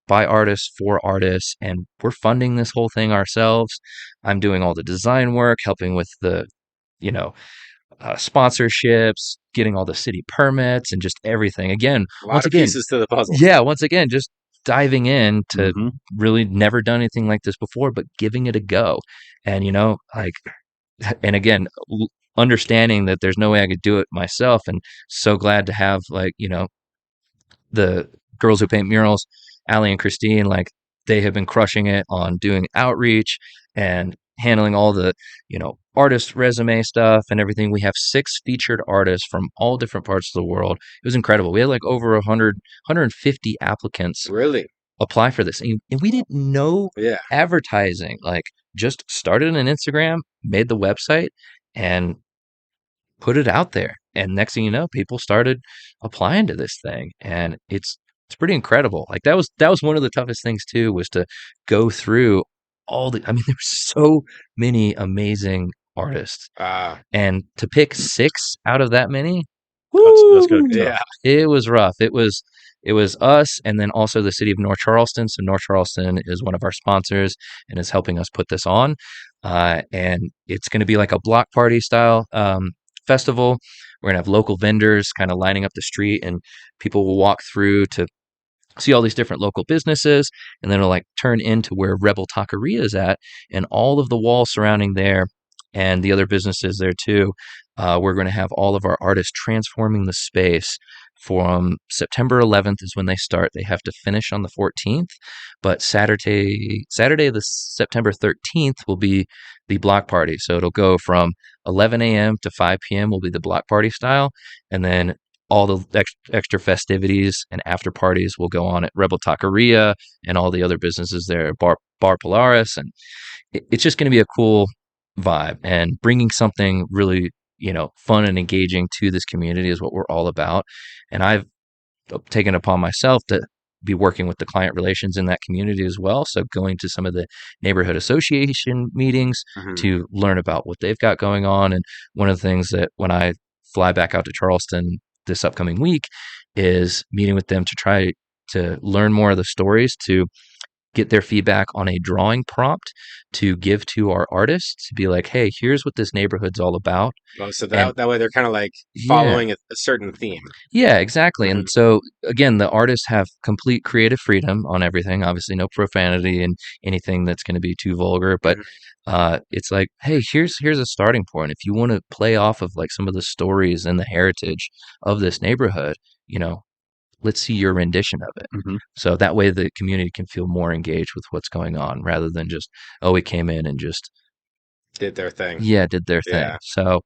S7: by artists for artists, and we're funding this whole thing ourselves. I'm doing all the design work, helping with the sponsorships, getting all the city permits, and just everything. Again,
S6: A lot of pieces to the puzzle.
S7: yeah, once again, just diving in to really never done anything like this before, but giving it a go. And and again, understanding that there's no way I could do it myself, and so glad to have the Girls Who Paint Murals, Allie and Christine, they have been crushing it on doing outreach and handling all the, artist resume stuff and everything. We have 6 featured artists from all different parts of the world. It was incredible. We had over 150 applicants
S6: Really?
S7: apply for this. And we didn't know
S6: Yeah.
S7: advertising, just started an Instagram, made the website, and put it out there. And next thing you know, people started applying to this thing, and it's pretty incredible. That was one of the toughest things too, was to go through there were so many amazing artists, and to pick 6 out of that many,
S5: That's good.
S6: Yeah.
S7: it was rough. It was us, and then also the city of North Charleston. So North Charleston is one of our sponsors and is helping us put this on. And it's going to be like a block party style festival. We're going to have local vendors kind of lining up the street, and people will walk through to see all these different local businesses, and then it'll turn into where Rebel Taqueria is at, and all of the walls surrounding there and the other businesses there too. We're going to have all of our artists transforming the space from September 11th is when they start. They have to finish on the 14th, but Saturday the September 13th will be the block party. So it'll go from 11 a.m. to 5 p.m. will be the block party style, and then all the extra festivities and after parties will go on at Rebel Taqueria and all the other businesses there, Bar Polaris, and it's just going to be a cool vibe, and bringing something really, fun and engaging to this community is what we're all about. And I've taken upon myself to be working with the client relations in that community as well. So going to some of the neighborhood association meetings to learn about what they've got going on. And one of the things that when I fly back out to Charleston this upcoming week is meeting with them to try to learn more of the stories, to get their feedback on a drawing prompt to give to our artists, to be like, hey, here's what this neighborhood's all about.
S6: Oh, so that way they're kind of like following a certain theme.
S7: Yeah, exactly. And so again, the artists have complete creative freedom on everything. Obviously, no profanity and anything that's going to be too vulgar. But it's like, hey, here's a starting point. If you want to play off of like some of the stories and the heritage of this neighborhood, let's see your rendition of it. So that way the community can feel more engaged with what's going on rather than just, oh, we came in and just
S6: did their thing.
S7: Yeah, did their thing. So,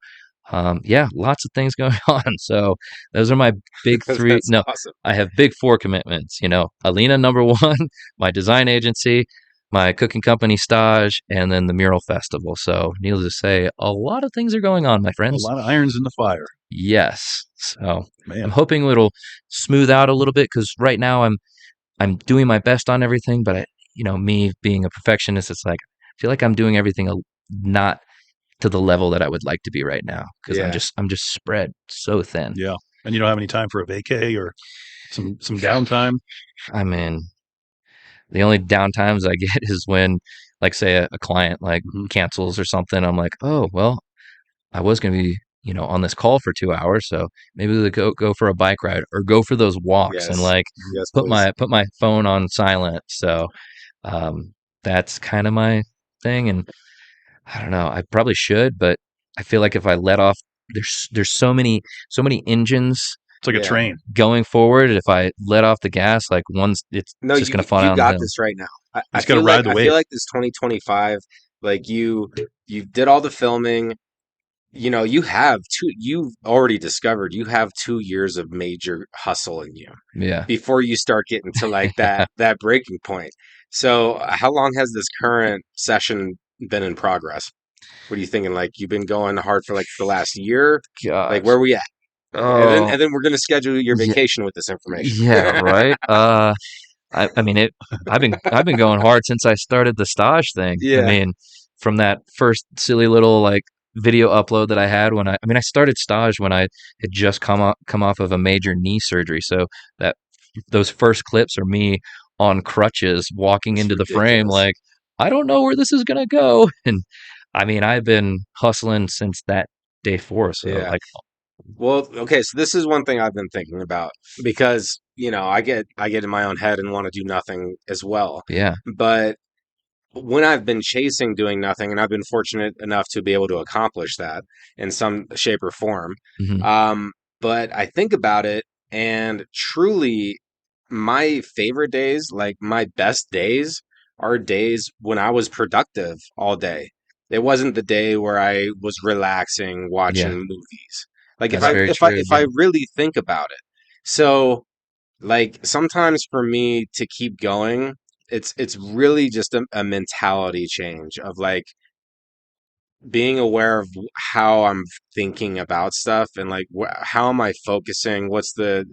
S7: lots of things going on. So those are my big three. No,
S6: awesome.
S7: I have big four commitments, Alina, number one, my design agency, my cooking company, Staajh, and then the mural festival. So needless to say, a lot of things are going on, my friends.
S5: A lot of irons in the fire.
S7: Yes. So
S5: Man.
S7: I'm hoping it'll smooth out a little bit, because right now I'm doing my best on everything, but me being a perfectionist, it's like I feel like I'm doing everything not to the level that I would like to be right now, because I'm just spread so thin.
S5: Yeah, and you don't have any time for a vacay or some downtime.
S7: I mean, the only downtimes I get is when, like, say a client cancels or something. I'm like, oh well, I was going to be on this call for 2 hours, so maybe we'll go for a bike ride or go for those walks and put my phone on silent. So that's kind of my thing, and I don't know, I probably should, but I feel like if I let off, there's so many engines.
S5: It's like a train
S7: going forward. If I let off the gas, it's just going to fall down.
S6: You got this right now. I
S5: feel like
S6: this 2025, like you did all the filming. You've already discovered you have 2 years of major hustle in you.
S7: Yeah.
S6: Before you start getting to like that breaking point. So how long has this current session been in progress? What are you thinking? Like, you've been going hard for like the last year?
S7: Gosh.
S6: Like, where are we at?
S7: Oh.
S6: And then we're going to schedule your vacation with this information.
S7: Yeah, right. I mean, I've been going hard since I started the Staajh thing.
S6: Yeah.
S7: I mean, from that first silly little video upload that I had when I started Staajh when I had just come off of a major knee surgery. So those first clips are me on crutches walking into the frame, like, I don't know where this is gonna go. And I mean, I've been hustling since that day 4. So
S6: well, okay, so this is one thing I've been thinking about, because I get in my own head and want to do nothing as well.
S7: Yeah.
S6: But when I've been chasing doing nothing, and I've been fortunate enough to be able to accomplish that in some shape or form, but I think about it, and truly my favorite days, like my best days, are days when I was productive all day. It wasn't the day where I was relaxing, watching movies. Like, if I really think about it. So, like, sometimes for me to keep going, it's really just a mentality change of like being aware of how I'm thinking about stuff, and like how am I focusing? What's the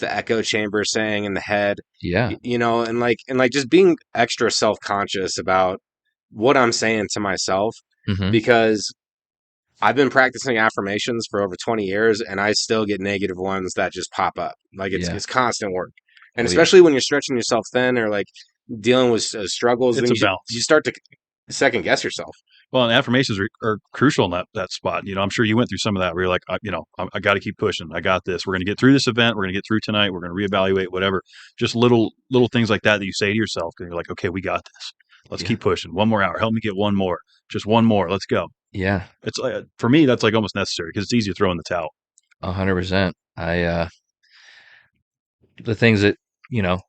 S6: echo chamber saying in the head?
S7: Yeah.
S6: And like just being extra self-conscious about what I'm saying to myself, because I've been practicing affirmations for over 20 years, and I still get negative ones that just pop up. Like, it's constant work. And especially when you're stretching yourself thin or like dealing with struggles,
S5: it's
S6: then
S5: a balance.
S6: You start to second guess yourself.
S5: Well, and affirmations are crucial in that spot. I'm sure you went through some of that where you're like, I got to keep pushing. I got this. We're going to get through this event. We're going to get through tonight. We're going to reevaluate, whatever. Just little things like that you say to yourself, and you're like, okay, we got this. Let's keep pushing. 1 more hour. Help me get 1 more. Just 1 more. Let's go.
S7: Yeah.
S5: It's for me, that's like almost necessary, because it's easy to throw in the towel.
S7: 100%. the things that,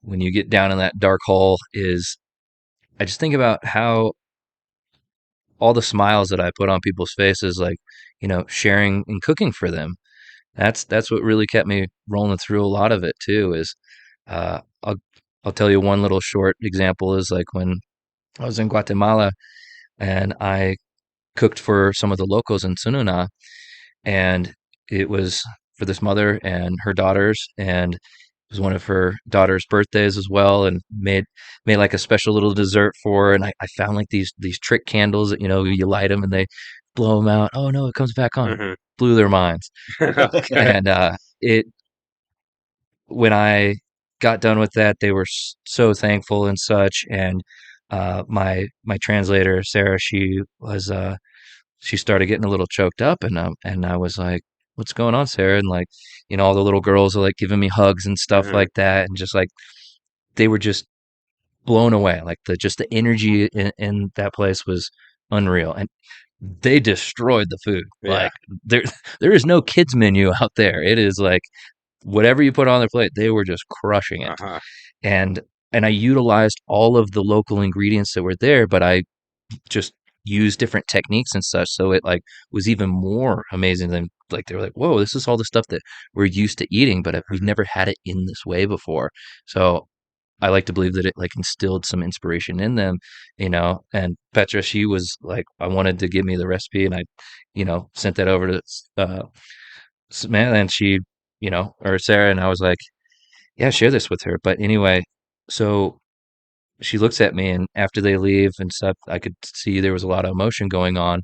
S7: when you get down in that dark hole is I just think about how all the smiles that I put on people's faces, like, sharing and cooking for them. That's what really kept me rolling through a lot of it too. Is uh, I'll I'll tell you one little short example is like when I was in Guatemala and I cooked for some of the locals in Sununa, and it was for this mother and her daughters, and it was one of her daughter's birthdays as well, and made like a special little dessert for her. And I found like these trick candles that you light them and they blow them out. Oh no, it comes back on.
S6: Mhm.
S7: Blew their minds. And it when I got done with that, they were so thankful and such. And my translator Sarah, she started getting a little choked up, and I was like, "What's going on, Sarah?" And like, all the little girls are like giving me hugs and stuff
S6: Mhm.
S7: like that, and just like they were just blown away. Like the energy in that place was unreal, and they destroyed the food.
S6: Yeah.
S7: Like there there is no kids menu out there. It is like whatever you put on their plate, they were just crushing it.
S6: Uh-huh.
S7: And I utilized all of the local ingredients that were there, but I just used different techniques and such, so it like was even more amazing than like they were like, whoa, this is all the stuff that we're used to eating, but we've never had it in this way before. So I like to believe that it like instilled some inspiration in them, and Petra, she was like, I wanted to give me the recipe, and I sent that over to Samantha, and she or Sarah, and I was like, yeah, share this with her. But anyway, so she looks at me, and after they leave and stuff, I could see there was a lot of emotion going on.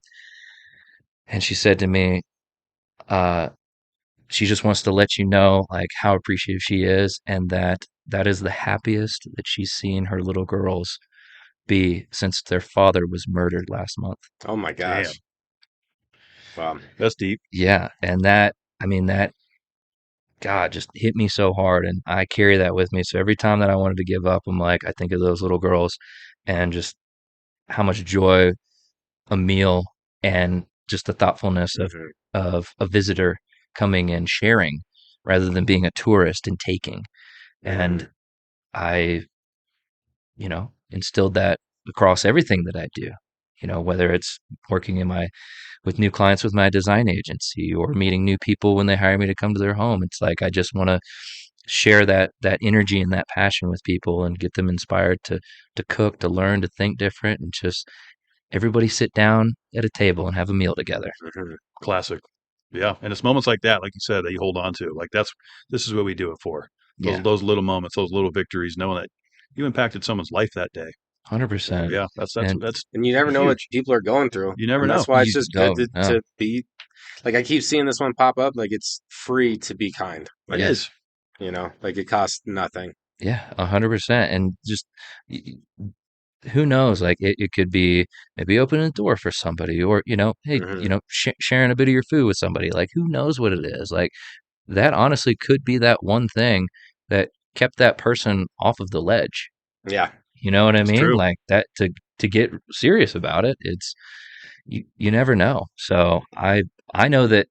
S7: And she said to me, uh, she just wants to let you know like how appreciative she is, and that is the happiest that she's seen her little girls be since their father was murdered last month.
S6: Oh my gosh. Wow.
S5: That's deep.
S7: Yeah. And I mean, that, God, just hit me so hard. And I carry that with me. So every time that I wanted to give up, I'm like, I think of those little girls and just how much joy a meal and just the thoughtfulness
S6: Mhm.
S7: of a visitor coming and sharing rather than being a tourist and taking. And I, instilled that across everything that I do, whether it's working with new clients with my design agency or meeting new people when they hire me to come to their home. It's like, I just want to share that energy and that passion with people and get them inspired to cook, to learn, to think different, and just everybody sit down at a table and have a meal together.
S6: Mhm.
S5: Classic. Yeah. And it's moments like that, like you said, that you hold on to. Like this is what we do it for.
S7: Yeah.
S5: Those little moments, those little victories, knowing that you impacted someone's life that day.
S7: 100%.
S5: Yeah. That's
S7: And
S6: And you never know what
S5: huge.
S6: people are going through.
S5: You never
S6: And that's
S5: know.
S6: why it's
S7: You
S6: just good
S7: don't know.
S6: to be like, I keep seeing this one pop up. Like, it's free to be kind. Like,
S5: It is.
S6: like it costs nothing.
S7: Yeah, 100%. And just y- who knows? Like it could be maybe opening a door for somebody, or hey,
S6: Mhm.
S7: sharing a bit of your food with somebody. Like who knows what it is? Like that honestly could be that one thing that kept that person off of the ledge.
S6: Yeah.
S7: You know what I
S5: It's
S7: mean?
S5: true.
S7: Like that to get serious about it. It's you never know. So I know that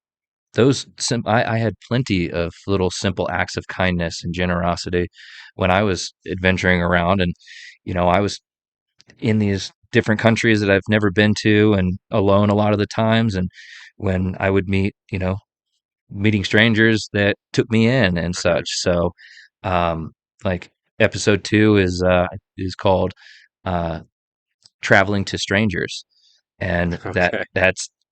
S7: I had plenty of little simple acts of kindness and generosity when I was adventuring around, and I was in these different countries that I've never been to and alone a lot of the times. And when I would meeting strangers that took me in and
S6: Mhm.
S7: such. So, like episode 2 is called, uh, traveling to strangers. And
S6: Okay.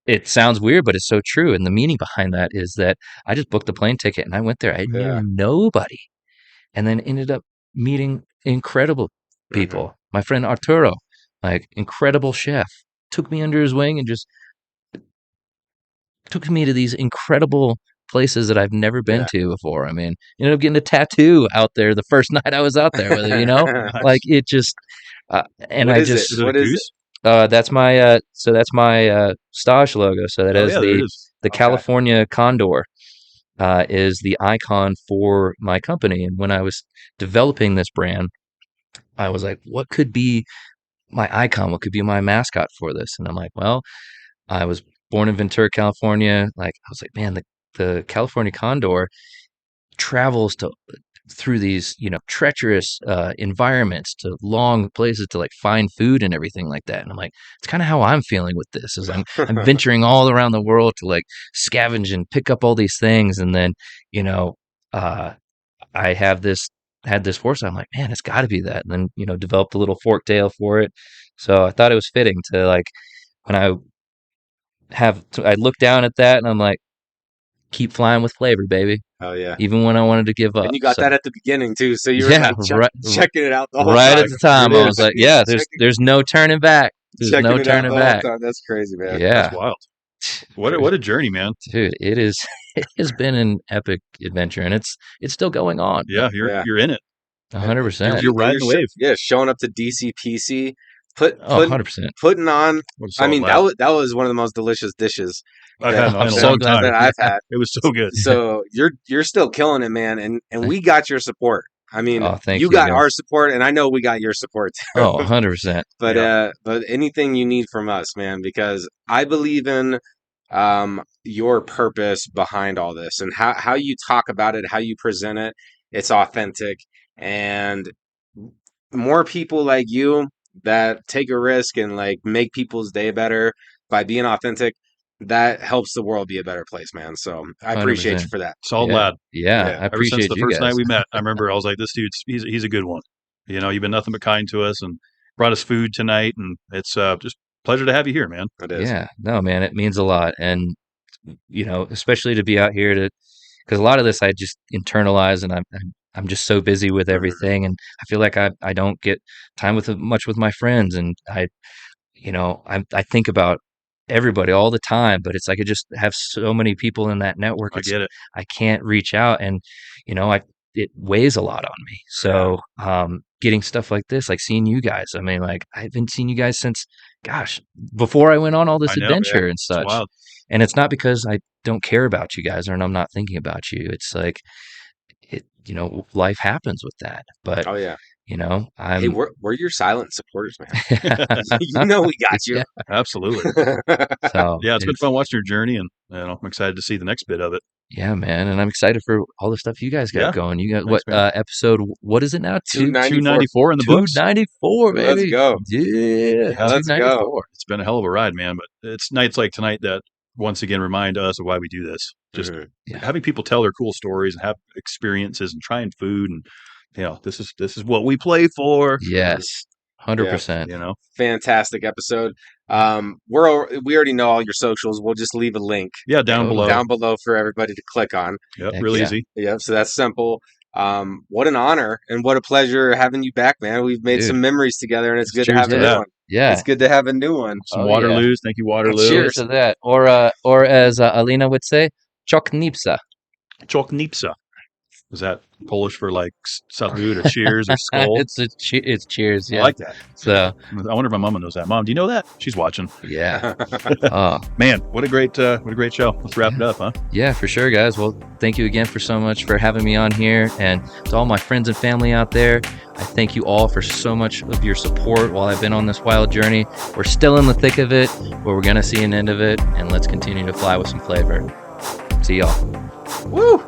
S7: it sounds weird, but it's so true. And the meaning behind that is that I just booked the plane ticket and I went there. I knew
S6: Yeah.
S7: nobody, and then ended up meeting incredible
S6: Mhm.
S7: people. My friend Arturo, like incredible chef, took me under his wing and just took me to these incredible places that I've never been
S6: Yeah.
S7: to before. I mean, ended up getting a tattoo out there the first night I was out there with it, like
S5: Nice.
S7: it just, and
S6: What
S7: I
S6: is it?
S5: Is
S7: just,
S5: it a
S6: What is it?
S5: goose?
S7: that's my, Staajh logo. So that
S5: Oh
S7: is
S5: yeah, there it is.
S7: the
S6: Okay.
S7: California condor, is the icon for my company. And when I was developing this brand, I was like, what could be my icon? What could be my mascot for this? And I'm like, well, I was born in Ventura, California. Like, I was like, man, the California condor travels to through these, treacherous environments to long places to like find food and everything like that. And I'm like, it's kind of how I'm feeling with this. Is I'm venturing all around the world to like scavenge and pick up all these things, and then I had this foresight. I'm like, man, it's got to be that. And then developed a little fork tail for it. So I thought it was fitting to like when I look down at that and I'm like, keep flying with flavor, baby.
S6: Oh yeah.
S7: Even when I wanted to give up.
S6: And you got that at the beginning too, so you were
S7: Yeah,
S6: like checking it out the whole
S7: right
S6: time.
S7: at the time. I was like, yeah, there's no turning back. There's
S6: Checking
S7: no
S6: it out
S7: turning
S6: the whole
S7: back.
S6: time. That's crazy, man.
S7: Yeah,
S5: That's wild. What a journey, man.
S7: dude, it is. It has been an epic adventure, and it's still going on.
S5: Yeah, you're in it.
S7: 100%.
S5: You're riding the wave.
S6: Yeah, showing up to DCPC,
S7: 100%.
S6: putting on.
S5: What a solid
S6: I mean,
S5: lad.
S6: that was one of the most delicious dishes
S5: I've had in
S7: I'm
S5: a
S7: so
S5: long
S7: glad
S5: time.
S6: that I've had.
S5: It was so good.
S6: So you're still killing it, man, and we got your support. I mean,
S7: Oh, thank
S6: you
S7: you,
S6: got
S7: man.
S6: our support, and I know we got your support too.
S7: Oh, 100%.
S6: But anything you need from us, man, because I believe in your purpose behind all this and how you talk about it, how you present it. It's authentic, and more people like you that take a risk and like make people's day better by being authentic. That helps the world be a better place, man. So I appreciate
S7: 100%.
S6: you for that.
S5: Solid
S7: Yeah.
S5: lad.
S7: Yeah, I
S5: Ever since
S7: appreciate
S5: the
S7: you
S5: first
S7: guys.
S5: night we met, I remember I was like, this dude's he's a good one. You've been nothing but kind to us and brought us food tonight, and it's just a pleasure to have you here, man.
S6: It is.
S7: Yeah, no, man, it means a lot, and especially to be out here because a lot of this I just internalize, and I'm just so busy with everything, and I feel like I don't get time much with my friends, and I think about everybody all the time, but it's like I just have so many people in that network.
S5: I get it.
S7: I can't reach out, and it weighs a lot on me. So getting stuff like this, like seeing you guys, I mean, like I've been seeing you guys since, gosh, before I went on all this
S5: I know,
S7: adventure and
S5: It's
S7: such.
S5: wild.
S7: And it's not because I don't care about you guys or I'm not thinking about you. It's like life happens with that. But
S6: Oh yeah.
S7: I'm
S6: Hey, we're your silent supporters, man. You know we got you.
S7: Yeah.
S5: Absolutely.
S7: So
S5: Yeah, it's been fun watching your journey, and I'm excited to see the next bit of it.
S7: yeah, man, and I'm excited for all the stuff you guys got
S5: Yeah.
S7: going. You got
S5: Thanks, man.
S7: episode? What is it now?
S6: 294.
S5: 294 in the books.
S7: 294, baby.
S6: Let's go.
S7: Yeah,
S6: Let's go.
S7: 294.
S5: It's been a hell of a ride, man. But it's nights like tonight that once again remind us of why we do this. Just
S7: Yeah.
S5: having people tell their cool stories and have experiences and trying food, and this is what we play for.
S7: Yes, 100%.
S6: Fantastic episode. We already know all your socials. We'll just leave a link
S5: Yeah, down below.
S6: for everybody to click on.
S5: Yep,
S7: Heck
S5: real
S7: yeah.
S5: easy.
S6: Yeah, so that's simple. What an honor and what a pleasure having you back, man. We've made
S7: Dude.
S6: some memories together, and it's good to
S5: Cheers
S6: have
S5: to
S6: a new
S5: that.
S6: one.
S7: Yeah.
S6: It's good to have a new one.
S5: Some
S7: Oh,
S5: Waterloos. Thank you, Waterloo.
S6: Cheers.
S7: To that, or as Alina would say, czoknipsa.
S5: Czoknipsa. Is that Polish for like salud or cheers or skull?
S7: It's cheers. Yeah.
S5: I like that.
S7: So
S5: I wonder if my mama knows that. Mom, do you know that? She's watching.
S7: yeah. Oh
S5: Man, what a great show. Let's wrap it up, huh?
S7: yeah, for sure, guys. Well, thank you again so much for having me on here, and to all my friends and family out there, I thank you all for so much of your support while I've been on this wild journey. We're still in the thick of it, but we're gonna see an end of it, and let's continue to fly with some flavor. See y'all.
S6: Woo!